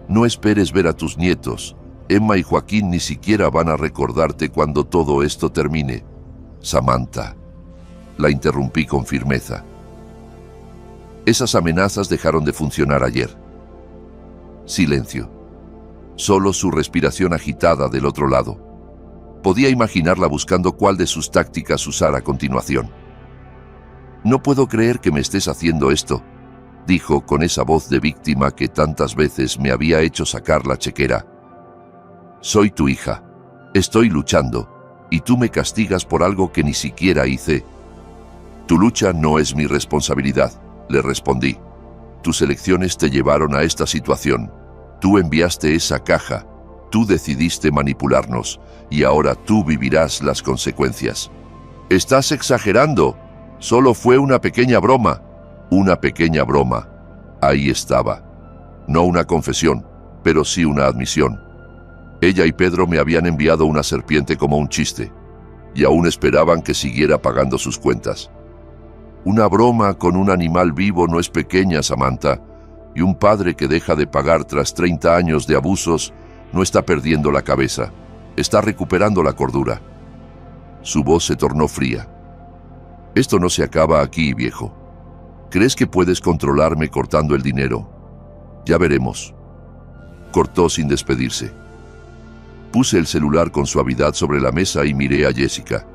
«No esperes ver a tus nietos. Emma y Joaquín ni siquiera van a recordarte cuando todo esto termine». «Samantha», la interrumpí con firmeza. Esas amenazas dejaron de funcionar ayer. Silencio. Solo su respiración agitada del otro lado. Podía imaginarla buscando cuál de sus tácticas usar a continuación. «No puedo creer que me estés haciendo esto», dijo con esa voz de víctima que tantas veces me había hecho sacar la chequera. «Soy tu hija. Estoy luchando, y tú me castigas por algo que ni siquiera hice». «Tu lucha no es mi responsabilidad», le respondí. «Tus elecciones te llevaron a esta situación. Tú enviaste esa caja. Tú decidiste manipularnos, y ahora tú vivirás las consecuencias. Estás exagerando. Solo fue una pequeña broma. Una pequeña broma. Ahí estaba. No una confesión, pero sí una admisión. Ella y Pedro me habían enviado una serpiente como un chiste, y aún esperaban que siguiera pagando sus cuentas. Una broma con un animal vivo no es pequeña, Samantha, y un padre que deja de pagar tras 30 años de abusos no está perdiendo la cabeza, está recuperando la cordura. Su voz se tornó fría. Esto no se acaba aquí, viejo. ¿Crees que puedes controlarme cortando el dinero? Ya veremos. Cortó sin despedirse. Puse el celular con suavidad sobre la mesa y miré a Jessica.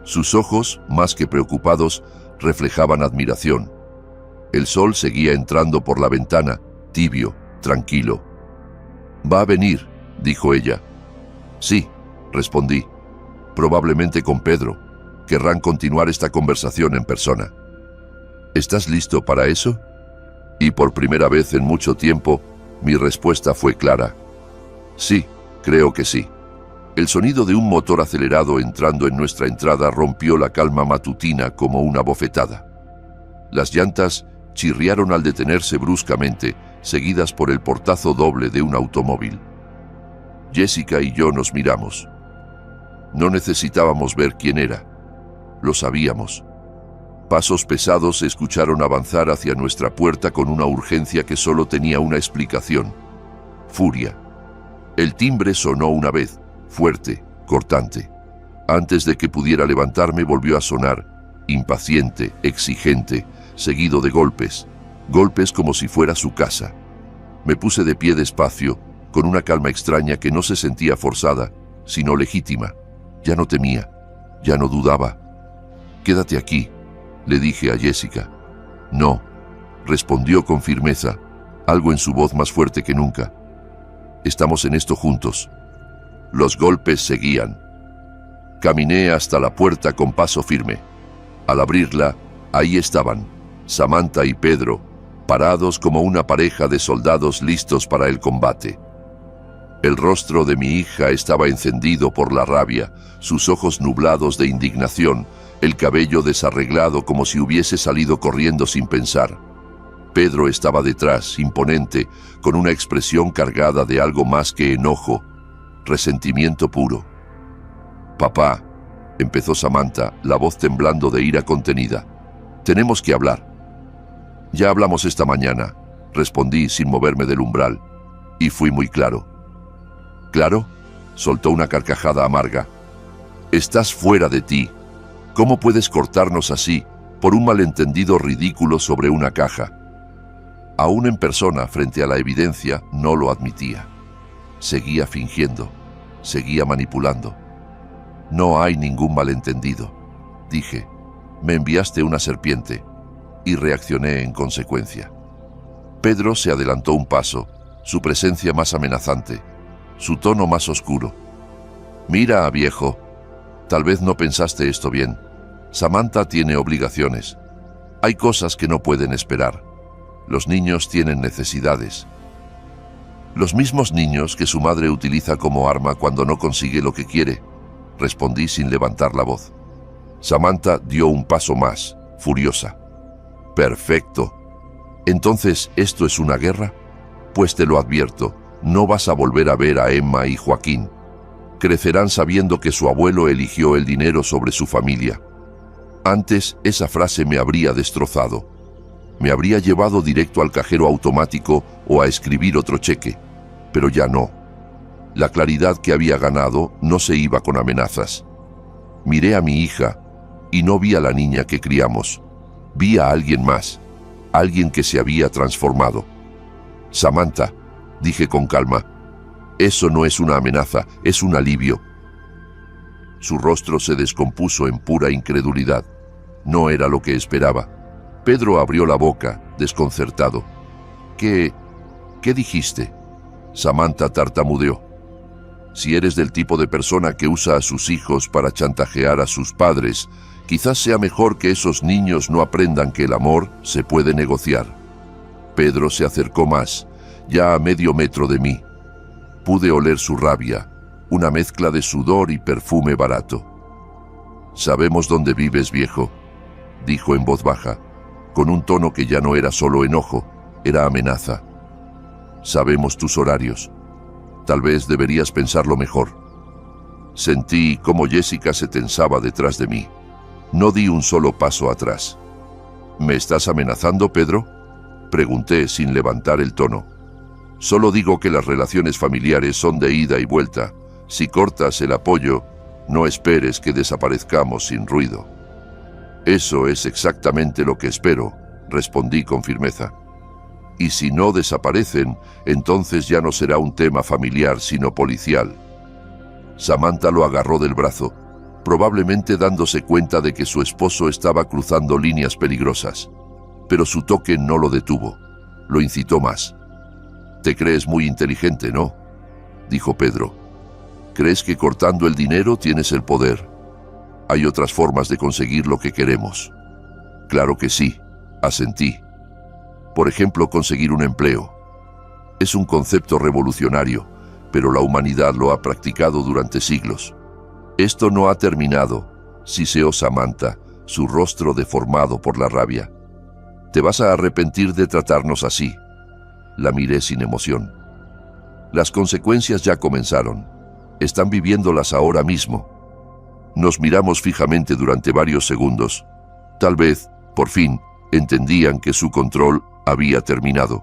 Sus ojos, más que preocupados, reflejaban admiración. El sol seguía entrando por la ventana, tibio, tranquilo. «Va a venir», dijo ella. «Sí», respondí. «Probablemente con Pedro. Querrán continuar esta conversación en persona». «¿Estás listo para eso?» Y por primera vez en mucho tiempo, mi respuesta fue clara. «Sí, creo que sí». El sonido de un motor acelerado entrando en nuestra entrada rompió la calma matutina como una bofetada. Las llantas chirriaron al detenerse bruscamente, seguidas por el portazo doble de un automóvil. Jessica y yo nos miramos. No necesitábamos ver quién era. Lo sabíamos. Pasos pesados se escucharon avanzar hacia nuestra puerta con una urgencia que solo tenía una explicación: furia. El timbre sonó una vez, fuerte, cortante. Antes de que pudiera levantarme volvió a sonar, impaciente, exigente, seguido de golpes. Golpes como si fuera su casa. Me puse de pie despacio, con una calma extraña que no se sentía forzada, sino legítima. Ya no temía, ya no dudaba. «Quédate aquí», le dije a Jessica. «No», respondió con firmeza, algo en su voz más fuerte que nunca. «Estamos en esto juntos». Los golpes seguían. Caminé hasta la puerta con paso firme. Al abrirla, ahí estaban, Samantha y Pedro, parados como una pareja de soldados listos para el combate. El rostro de mi hija estaba encendido por la rabia, sus ojos nublados de indignación, el cabello desarreglado como si hubiese salido corriendo sin pensar. Pedro estaba detrás, imponente, con una expresión cargada de algo más que enojo, resentimiento puro. «Papá», empezó Samantha, la voz temblando de ira contenida. «Tenemos que hablar». «Ya hablamos esta mañana», respondí sin moverme del umbral, y fui muy claro. «¿Claro?», soltó una carcajada amarga. «Estás fuera de ti. ¿Cómo puedes cortarnos así, por un malentendido ridículo sobre una caja?» Aún en persona, frente a la evidencia, no lo admitía. Seguía fingiendo, seguía manipulando. «No hay ningún malentendido», dije. «Me enviaste una serpiente», y reaccioné en consecuencia. Pedro se adelantó un paso, su presencia más amenazante, su tono más oscuro. «Mira, viejo, tal vez no pensaste esto bien. Samantha tiene obligaciones. Hay cosas que no pueden esperar. Los niños tienen necesidades». «Los mismos niños que su madre utiliza como arma cuando no consigue lo que quiere», respondí sin levantar la voz. Samantha dio un paso más, furiosa. «Perfecto. Entonces, ¿esto es una guerra? Pues te lo advierto, no vas a volver a ver a Emma y Joaquín. Crecerán sabiendo que su abuelo eligió el dinero sobre su familia. Antes, esa frase me habría destrozado. Me habría llevado directo al cajero automático o a escribir otro cheque. Pero ya no. La claridad que había ganado no se iba con amenazas. Miré a mi hija y no vi a la niña que criamos. Vi a alguien más, alguien que se había transformado. «Samantha», dije con calma, «eso no es una amenaza, es un alivio». Su rostro se descompuso en pura incredulidad. No era lo que esperaba. Pedro abrió la boca, desconcertado. ¿Qué dijiste?» Samantha tartamudeó. «Si eres del tipo de persona que usa a sus hijos para chantajear a sus padres, quizás sea mejor que esos niños no aprendan que el amor se puede negociar». Pedro se acercó más, ya a medio metro de mí. pude oler su rabia, una mezcla de sudor y perfume barato. «Sabemos dónde vives, viejo», dijo en voz baja, con un tono que ya no era solo enojo, era amenaza. «Sabemos tus horarios. Tal vez deberías pensarlo mejor». Sentí cómo Jessica se tensaba detrás de mí. No di un solo paso atrás. «¿Me estás amenazando, Pedro?», pregunté sin levantar el tono. «Solo digo que las relaciones familiares son de ida y vuelta. Si cortas el apoyo, no esperes que desaparezcamos sin ruido». «Eso es exactamente lo que espero», respondí con firmeza. «Y si no desaparecen, entonces ya no será un tema familiar sino policial». Samantha lo agarró del brazo, probablemente dándose cuenta de que su esposo estaba cruzando líneas peligrosas. Pero su toque no lo detuvo, lo incitó más. «Te crees muy inteligente, ¿no?», dijo Pedro. «¿Crees que cortando el dinero tienes el poder? Hay otras formas de conseguir lo que queremos». «Claro que sí», asentí. «Por ejemplo, conseguir un empleo. Es un concepto revolucionario, pero la humanidad lo ha practicado durante siglos». «Esto no ha terminado», siseó Samantha, su rostro deformado por la rabia. «Te vas a arrepentir de tratarnos así». La miré sin emoción. «Las consecuencias ya comenzaron. Están viviéndolas ahora mismo». Nos miramos fijamente durante varios segundos. Tal vez, por fin, entendían que su control había terminado.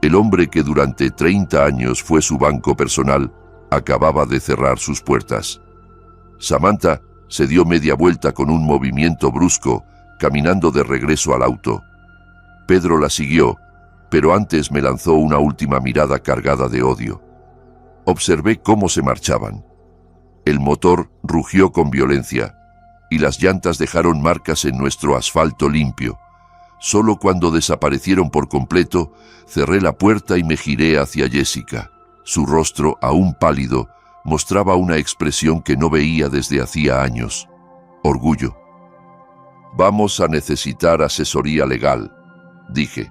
El hombre que durante 30 años fue su banco personal acababa de cerrar sus puertas. Samantha se dio media vuelta con un movimiento brusco, caminando de regreso al auto. Pedro la siguió, pero antes me lanzó una última mirada cargada de odio. Observé cómo se marchaban. El motor rugió con violencia, y las llantas dejaron marcas en nuestro asfalto limpio. Solo cuando desaparecieron por completo, cerré la puerta y me giré hacia Jessica. Su rostro, aún pálido, mostraba una expresión que no veía desde hacía años. Orgullo. «Vamos a necesitar asesoría legal», dije.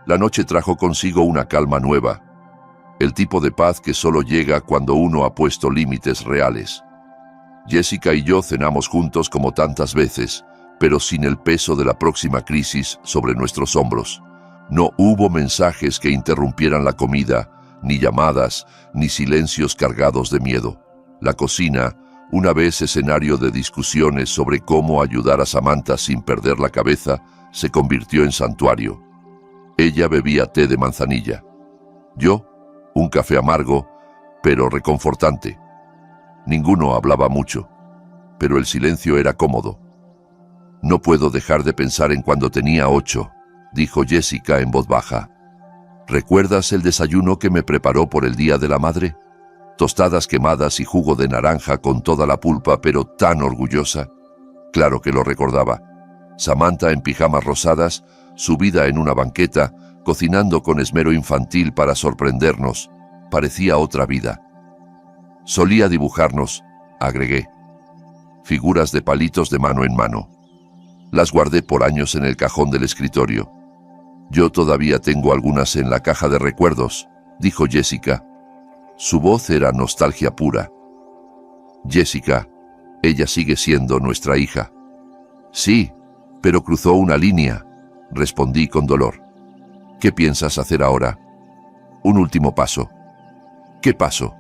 La noche trajo consigo una calma nueva, el tipo de paz que solo llega cuando uno ha puesto límites reales. Jessica y yo cenamos juntos como tantas veces, pero sin el peso de la próxima crisis sobre nuestros hombros. No hubo mensajes que interrumpieran la comida, ni llamadas, ni silencios cargados de miedo. La cocina, una vez escenario de discusiones sobre cómo ayudar a Samantha sin perder la cabeza, se convirtió en santuario. Ella bebía té de manzanilla. Yo, un café amargo, pero reconfortante. Ninguno hablaba mucho, pero el silencio era cómodo. «No puedo dejar de pensar en cuando tenía 8, dijo Jessica en voz baja. «¿Recuerdas el desayuno que me preparó por el Día de la Madre? Tostadas quemadas y jugo de naranja con toda la pulpa, pero tan orgullosa». Claro que lo recordaba. Samantha en pijamas rosadas, subida en una banqueta, cocinando con esmero infantil para sorprendernos. Parecía otra vida. «Solía dibujarnos», agregué. «Figuras de palitos de mano en mano. Las guardé por años en el cajón del escritorio. Yo todavía tengo algunas en la caja de recuerdos», dijo Jessica. Su voz era nostalgia pura. «Jessica, ella sigue siendo nuestra hija». «Sí, pero cruzó una línea», respondí con dolor. «¿Qué piensas hacer ahora?» «Un último paso». «¿Qué paso?»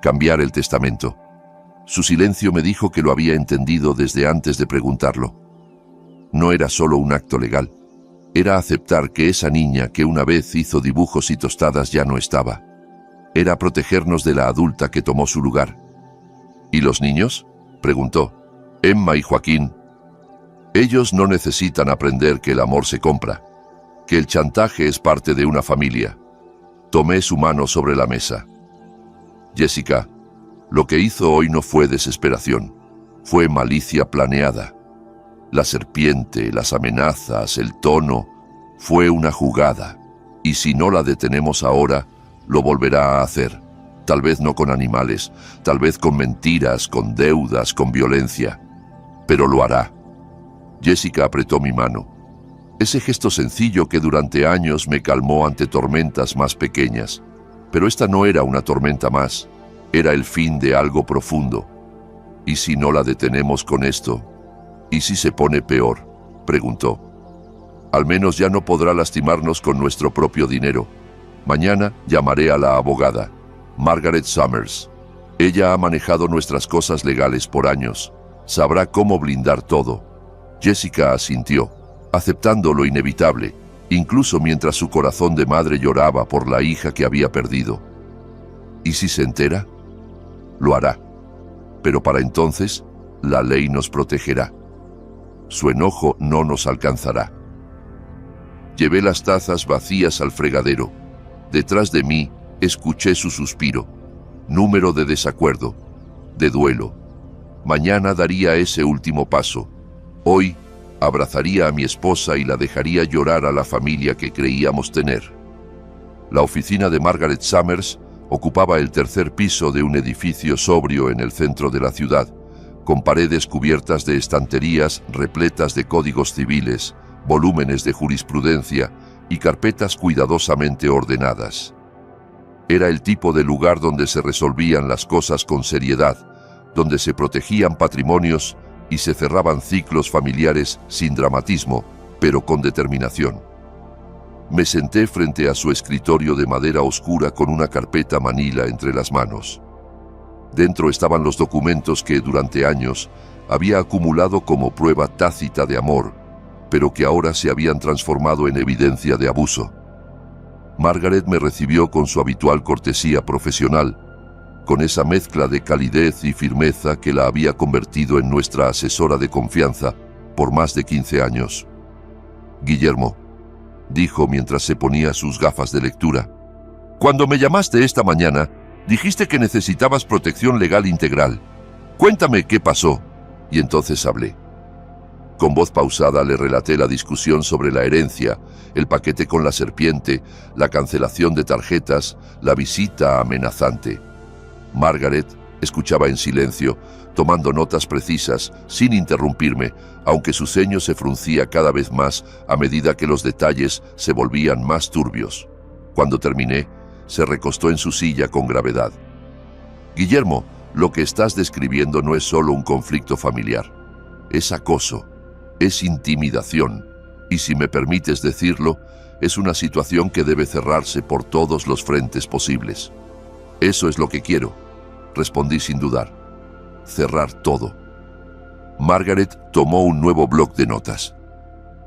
«Cambiar el testamento». Su silencio me dijo que lo había entendido desde antes de preguntarlo. No era solo un acto legal. Era aceptar que esa niña que una vez hizo dibujos y tostadas ya no estaba. Era protegernos de la adulta que tomó su lugar. «¿Y los niños?», preguntó. «Emma y Joaquín». «Ellos no necesitan aprender que el amor se compra, que el chantaje es parte de una familia». Tomé su mano sobre la mesa. «Jessica, lo que hizo hoy no fue desesperación, fue malicia planeada. La serpiente, las amenazas, el tono, fue una jugada. Y si no la detenemos ahora, lo volverá a hacer. Tal vez no con animales, tal vez con mentiras, con deudas, con violencia. Pero lo hará». Jessica apretó mi mano. Ese gesto sencillo que durante años me calmó ante tormentas más pequeñas. Pero esta no era una tormenta más, era el fin de algo profundo. ¿Y si no la detenemos con esto? ¿Y si se pone peor?, preguntó. Al menos ya no podrá lastimarnos con nuestro propio dinero. Mañana llamaré a la abogada, Margaret Summers. Ella ha manejado nuestras cosas legales por años. Sabrá cómo blindar todo. Jessica asintió, aceptando lo inevitable, incluso mientras su corazón de madre lloraba por la hija que había perdido. ¿Y si se entera? Lo hará. Pero para entonces, la ley nos protegerá. Su enojo no nos alcanzará. Llevé las tazas vacías al fregadero. Detrás de mí, escuché su suspiro. Número de desacuerdo, de duelo. Mañana daría ese último paso. Hoy, abrazaría a mi esposa y la dejaría llorar a la familia que creíamos tener. La oficina de Margaret Summers ocupaba el tercer piso de un edificio sobrio en el centro de la ciudad, con paredes cubiertas de estanterías repletas de códigos civiles, volúmenes de jurisprudencia y carpetas cuidadosamente ordenadas. Era el tipo de lugar donde se resolvían las cosas con seriedad, donde se protegían patrimonios y se cerraban ciclos familiares sin dramatismo, pero con determinación. Me senté frente a su escritorio de madera oscura con una carpeta manila entre las manos. Dentro estaban los documentos que durante años había acumulado como prueba tácita de amor, pero que ahora se habían transformado en evidencia de abuso. Margaret me recibió con su habitual cortesía profesional, con esa mezcla de calidez y firmeza que la había convertido en nuestra asesora de confianza por más de 15 años. «Guillermo», dijo mientras se ponía sus gafas de lectura, «cuando me llamaste esta mañana, dijiste que necesitabas protección legal integral. Cuéntame qué pasó». Y entonces hablé. Con voz pausada le relaté la discusión sobre la herencia, el paquete con la serpiente, la cancelación de tarjetas, la visita amenazante. Margaret escuchaba en silencio, tomando notas precisas, sin interrumpirme, aunque su ceño se fruncía cada vez más a medida que los detalles se volvían más turbios. Cuando terminé, se recostó en su silla con gravedad. «Guillermo, lo que estás describiendo no es solo un conflicto familiar. Es acoso, es intimidación, y si me permites decirlo, es una situación que debe cerrarse por todos los frentes posibles». «Eso es lo que quiero», respondí sin dudar. «Cerrar todo». Margaret tomó un nuevo bloc de notas.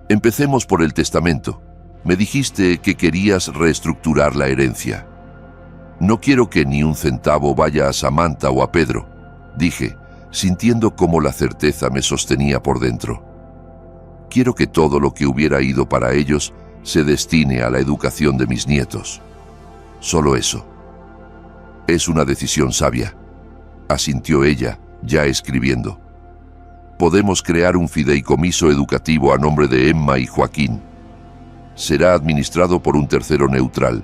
«Empecemos por el testamento. Me dijiste que querías reestructurar la herencia». «No quiero que ni un centavo vaya a Samantha o a Pedro», dije, sintiendo cómo la certeza me sostenía por dentro. «Quiero que todo lo que hubiera ido para ellos se destine a la educación de mis nietos. Solo eso». «Es una decisión sabia», asintió ella, ya escribiendo. «Podemos crear un fideicomiso educativo a nombre de Emma y Joaquín. Será administrado por un tercero neutral.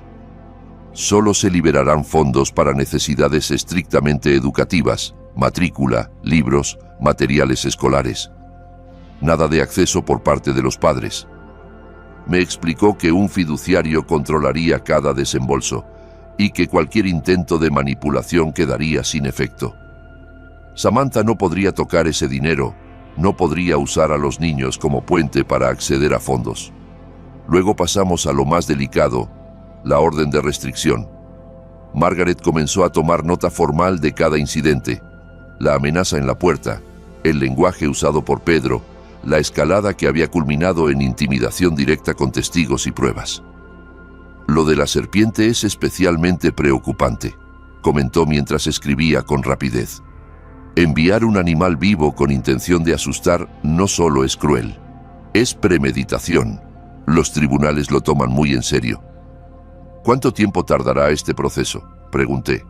Solo se liberarán fondos para necesidades estrictamente educativas, matrícula, libros, materiales escolares. Nada de acceso por parte de los padres». Me explicó que un fiduciario controlaría cada desembolso y que cualquier intento de manipulación quedaría sin efecto. Samantha no podría tocar ese dinero, no podría usar a los niños como puente para acceder a fondos. Luego pasamos a lo más delicado, la orden de restricción. Margaret comenzó a tomar nota formal de cada incidente, la amenaza en la puerta, el lenguaje usado por Pedro, la escalada que había culminado en intimidación directa con testigos y pruebas. «Lo de la serpiente es especialmente preocupante», comentó mientras escribía con rapidez. «Enviar un animal vivo con intención de asustar no solo es cruel, es premeditación. Los tribunales lo toman muy en serio». «¿Cuánto tiempo tardará este proceso?», pregunté.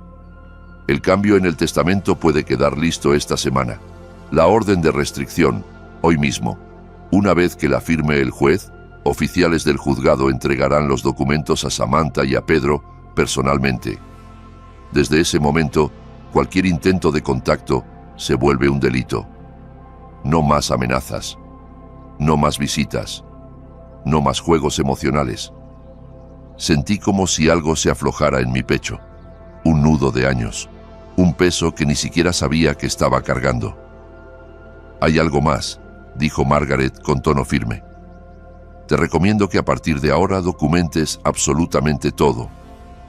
«El cambio en el testamento puede quedar listo esta semana. La orden de restricción, hoy mismo. Una vez que la firme el juez, oficiales del juzgado entregarán los documentos a Samantha y a Pedro personalmente. Desde ese momento, cualquier intento de contacto se vuelve un delito. No más amenazas, no más visitas, no más juegos emocionales. Sentí como si algo se aflojara en mi pecho. Un nudo de años. Un peso que ni siquiera sabía que estaba cargando. «Hay algo más», dijo Margaret con tono firme. «Te recomiendo que a partir de ahora documentes absolutamente todo.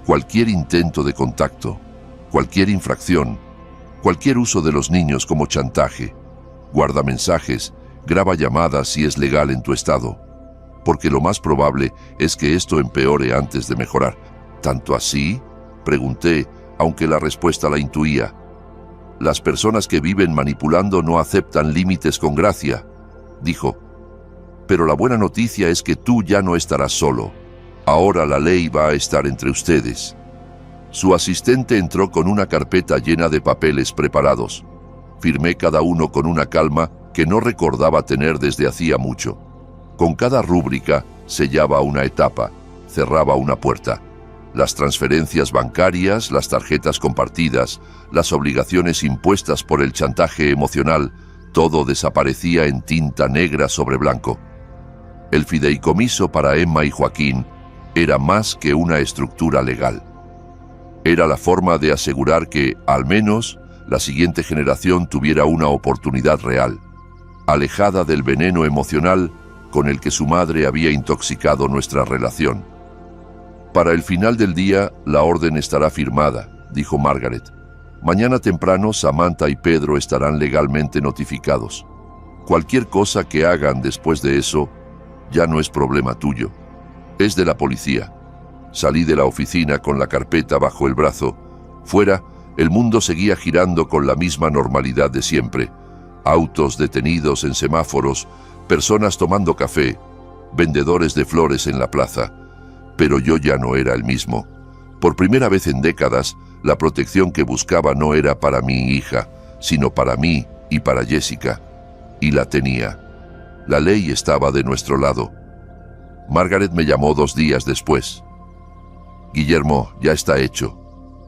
Cualquier intento de contacto, cualquier infracción, cualquier uso de los niños como chantaje. Guarda mensajes, graba llamadas si es legal en tu estado. Porque lo más probable es que esto empeore antes de mejorar». «¿Tanto así?», pregunté, aunque la respuesta la intuía. «Las personas que viven manipulando no aceptan límites con gracia», dijo. «Pero la buena noticia es que tú ya no estarás solo. Ahora la ley va a estar entre ustedes». Su asistente entró con una carpeta llena de papeles preparados. Firmé cada uno con una calma que no recordaba tener desde hacía mucho. Con cada rúbrica sellaba una etapa, cerraba una puerta. Las transferencias bancarias, las tarjetas compartidas, las obligaciones impuestas por el chantaje emocional, todo desaparecía en tinta negra sobre blanco. El fideicomiso para Emma y Joaquín era más que una estructura legal. Era la forma de asegurar que, al menos, la siguiente generación tuviera una oportunidad real, alejada del veneno emocional con el que su madre había intoxicado nuestra relación. «Para el final del día, la orden estará firmada», dijo Margaret. «Mañana temprano, Samantha y Pedro estarán legalmente notificados. Cualquier cosa que hagan después de eso, ya no es problema tuyo. Es de la policía». Salí de la oficina con la carpeta bajo el brazo. Fuera, el mundo seguía girando con la misma normalidad de siempre. Autos detenidos en semáforos, personas tomando café, vendedores de flores en la plaza. Pero yo ya no era el mismo. Por primera vez en décadas, la protección que buscaba no era para mi hija, sino para mí y para Jessica. Y la tenía. La ley estaba de nuestro lado. Margaret me llamó 2 días después. «Guillermo, ya está hecho.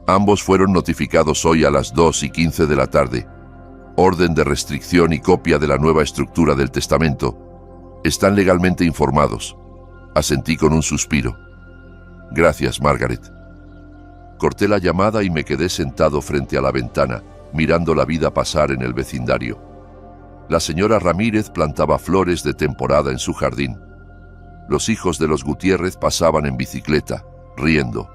Ambos fueron notificados hoy a las 2:15 de la tarde. Orden de restricción y copia de la nueva estructura del testamento. Están legalmente informados». Asentí con un suspiro. «Gracias, Margaret». Corté la llamada y me quedé sentado frente a la ventana, mirando la vida pasar en el vecindario. La señora Ramírez plantaba flores de temporada en su jardín. Los hijos de los Gutiérrez pasaban en bicicleta, riendo.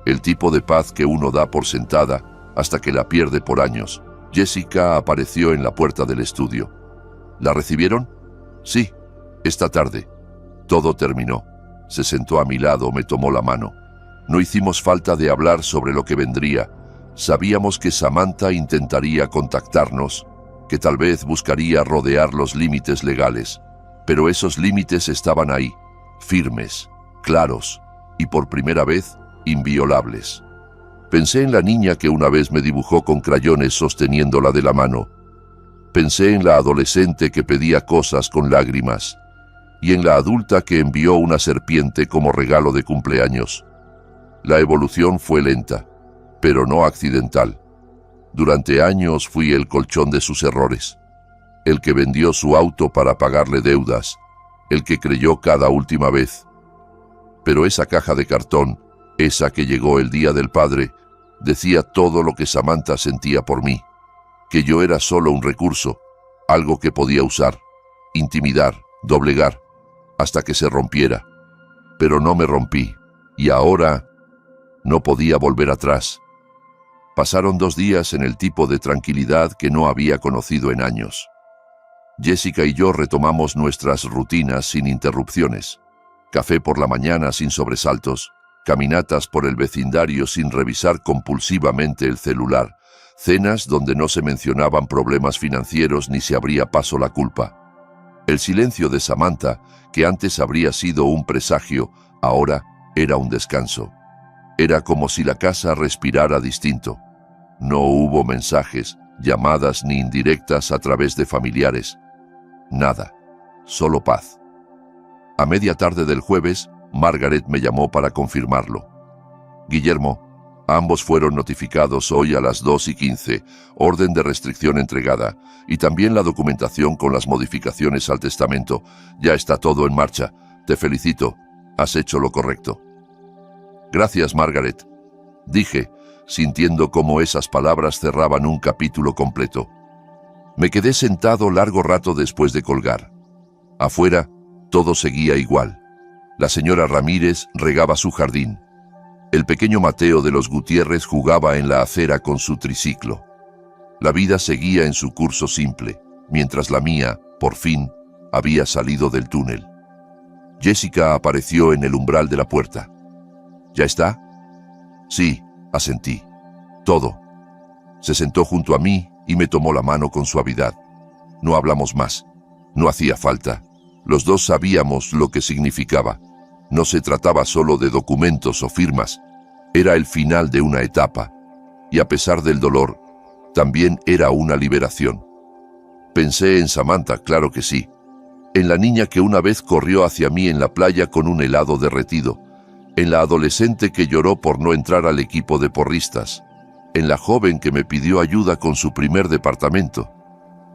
El tipo de paz que uno da por sentada hasta que la pierde por años. Jessica apareció en la puerta del estudio. ¿La recibieron? Sí, esta tarde. Todo terminó. Se sentó a mi lado, me tomó la mano. No hicimos falta de hablar sobre lo que vendría. Sabíamos que Samantha intentaría contactarnos, que tal vez buscaría rodear los límites legales. Pero esos límites estaban ahí, firmes, claros, y por primera vez, inviolables. Pensé en la niña que una vez me dibujó con crayones sosteniéndola de la mano. Pensé en la adolescente que pedía cosas con lágrimas. Y en la adulta que envió una serpiente como regalo de cumpleaños. La evolución fue lenta, pero no accidental. Durante años fui el colchón de sus errores. El que vendió su auto para pagarle deudas. El que creyó cada última vez. Pero esa caja de cartón, esa que llegó el día del padre, decía todo lo que Samantha sentía por mí. Que yo era solo un recurso, algo que podía usar, intimidar, doblegar, hasta que se rompiera. Pero no me rompí, y ahora no podía volver atrás. Pasaron 2 días en el tipo de tranquilidad que no había conocido en años. Jessica y yo retomamos nuestras rutinas sin interrupciones. Café por la mañana sin sobresaltos, caminatas por el vecindario sin revisar compulsivamente el celular, cenas donde no se mencionaban problemas financieros ni se abría paso la culpa. El silencio de Samantha, que antes habría sido un presagio, ahora era un descanso. Era como si la casa respirara distinto. No hubo mensajes, llamadas ni indirectas a través de familiares. Nada, solo paz. A media tarde del jueves, Margaret me llamó para confirmarlo. «Guillermo, ambos fueron notificados hoy a las 2:15, orden de restricción entregada, y también la documentación con las modificaciones al testamento. Ya está todo en marcha. Te felicito, has hecho lo correcto». Gracias, Margaret, dije, sintiendo cómo esas palabras cerraban un capítulo completo. Me quedé sentado largo rato después de colgar. Afuera, todo seguía igual. La señora Ramírez regaba su jardín. El pequeño Mateo de los Gutiérrez jugaba en la acera con su triciclo. La vida seguía en su curso simple, mientras la mía, por fin, había salido del túnel. Jessica apareció en el umbral de la puerta. ¿Ya está? Sí, asentí. Todo. Se sentó junto a mí y me tomó la mano con suavidad. No hablamos más. No hacía falta. Los dos sabíamos lo que significaba. No se trataba solo de documentos o firmas. Era el final de una etapa. Y a pesar del dolor, también era una liberación. Pensé en Samantha, claro que sí. En la niña que una vez corrió hacia mí en la playa con un helado derretido. En la adolescente que lloró por no entrar al equipo de porristas. En la joven que me pidió ayuda con su primer departamento.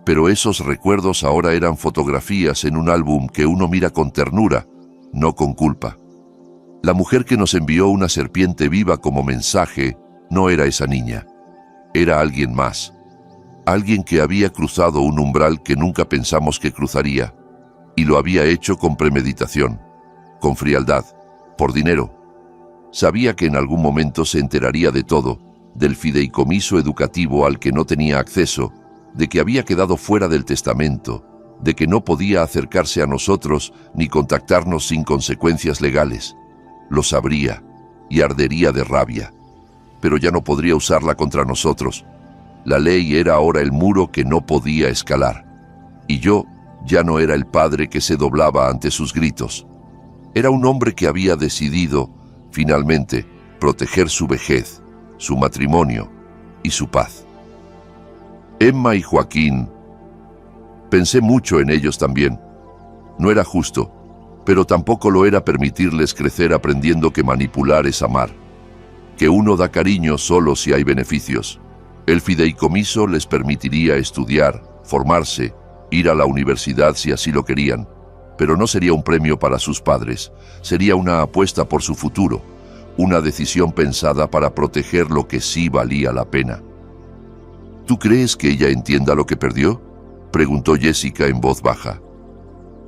Pero esos recuerdos ahora eran fotografías en un álbum que uno mira con ternura, no con culpa. La mujer que nos envió una serpiente viva como mensaje no era esa niña. Era alguien más. Alguien que había cruzado un umbral que nunca pensamos que cruzaría. Y lo había hecho con premeditación, con frialdad, por dinero. Sabía que en algún momento se enteraría de todo, del fideicomiso educativo al que no tenía acceso, de que había quedado fuera del testamento, de que no podía acercarse a nosotros ni contactarnos sin consecuencias legales. Lo sabría y ardería de rabia, pero ya no podría usarla contra nosotros. La ley era ahora el muro que no podía escalar, y yo ya no era el padre que se doblaba ante sus gritos. Era un hombre que había decidido, finalmente, proteger su vejez, su matrimonio y su paz. Emma y Joaquín, pensé mucho en ellos también. No era justo, pero tampoco lo era permitirles crecer aprendiendo que manipular es amar, que uno da cariño solo si hay beneficios. El fideicomiso les permitiría estudiar, formarse, ir a la universidad si así lo querían, pero no sería un premio para sus padres, sería una apuesta por su futuro, una decisión pensada para proteger lo que sí valía la pena. ¿Tú crees que ella entienda lo que perdió?, preguntó Jessica en voz baja.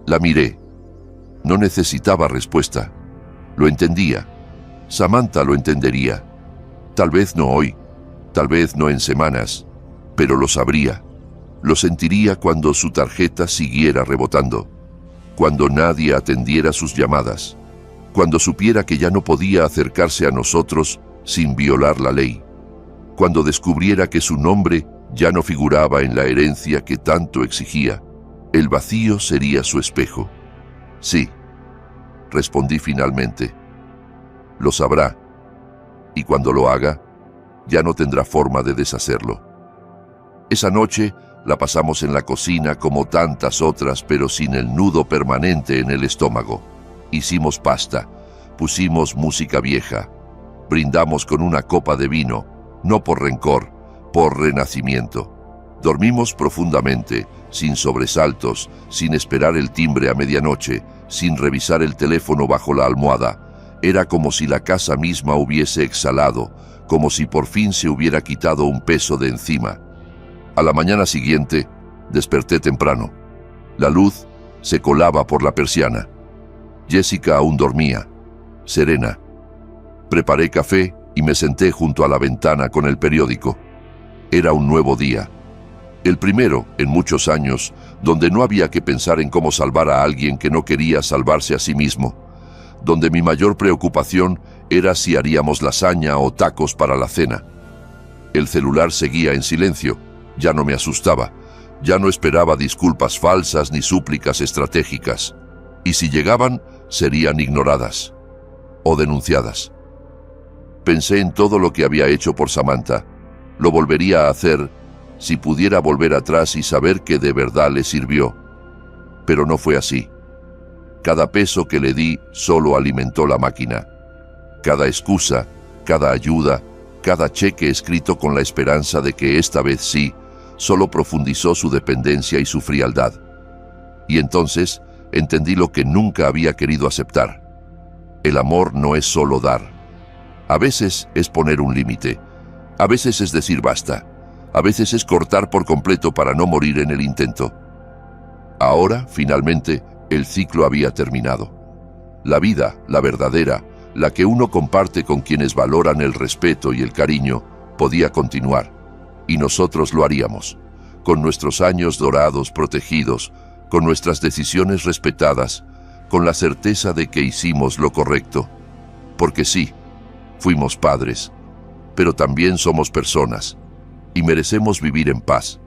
La miré. No necesitaba respuesta. Lo entendía. Samantha lo entendería. Tal vez no hoy, tal vez no en semanas, pero lo sabría. Lo sentiría cuando su tarjeta siguiera rebotando, cuando nadie atendiera sus llamadas, cuando supiera que ya no podía acercarse a nosotros sin violar la ley, cuando descubriera que su nombre ya no figuraba en la herencia que tanto exigía. El vacío sería su espejo. Sí, respondí finalmente. Lo sabrá, y cuando lo haga, ya no tendrá forma de deshacerlo. Esa noche la pasamos en la cocina como tantas otras, pero sin el nudo permanente en el estómago. Hicimos pasta, pusimos música vieja, brindamos con una copa de vino, no por rencor, por renacimiento. Dormimos profundamente, sin sobresaltos, sin esperar el timbre a medianoche, sin revisar el teléfono bajo la almohada. Era como si la casa misma hubiese exhalado, como si por fin se hubiera quitado un peso de encima. A la mañana siguiente, desperté temprano. La luz se colaba por la persiana. Jessica aún dormía, serena. Preparé café y me senté junto a la ventana con el periódico. Era un nuevo día. El primero, en muchos años, donde no había que pensar en cómo salvar a alguien que no quería salvarse a sí mismo. Donde mi mayor preocupación era si haríamos lasaña o tacos para la cena. El celular seguía en silencio. Ya no me asustaba. Ya no esperaba disculpas falsas ni súplicas estratégicas. Y si llegaban, serían ignoradas o denunciadas. Pensé en todo lo que había hecho por Samantha. Lo volvería a hacer si pudiera volver atrás y saber que de verdad le sirvió. Pero no fue así. Cada peso que le di solo alimentó la máquina. Cada excusa, cada ayuda, cada cheque escrito con la esperanza de que esta vez sí, solo profundizó su dependencia y su frialdad. Y entonces entendí lo que nunca había querido aceptar. El amor no es solo dar, A veces es poner un límite, a veces es decir basta, a veces es cortar por completo para no morir en el intento. Ahora, finalmente, el ciclo había terminado. La vida, la verdadera, la que uno comparte con quienes valoran el respeto y el cariño, podía continuar, y nosotros lo haríamos, con nuestros años dorados protegidos, con nuestras decisiones respetadas, con la certeza de que hicimos lo correcto. Porque sí, fuimos padres, pero también somos personas, y merecemos vivir en paz.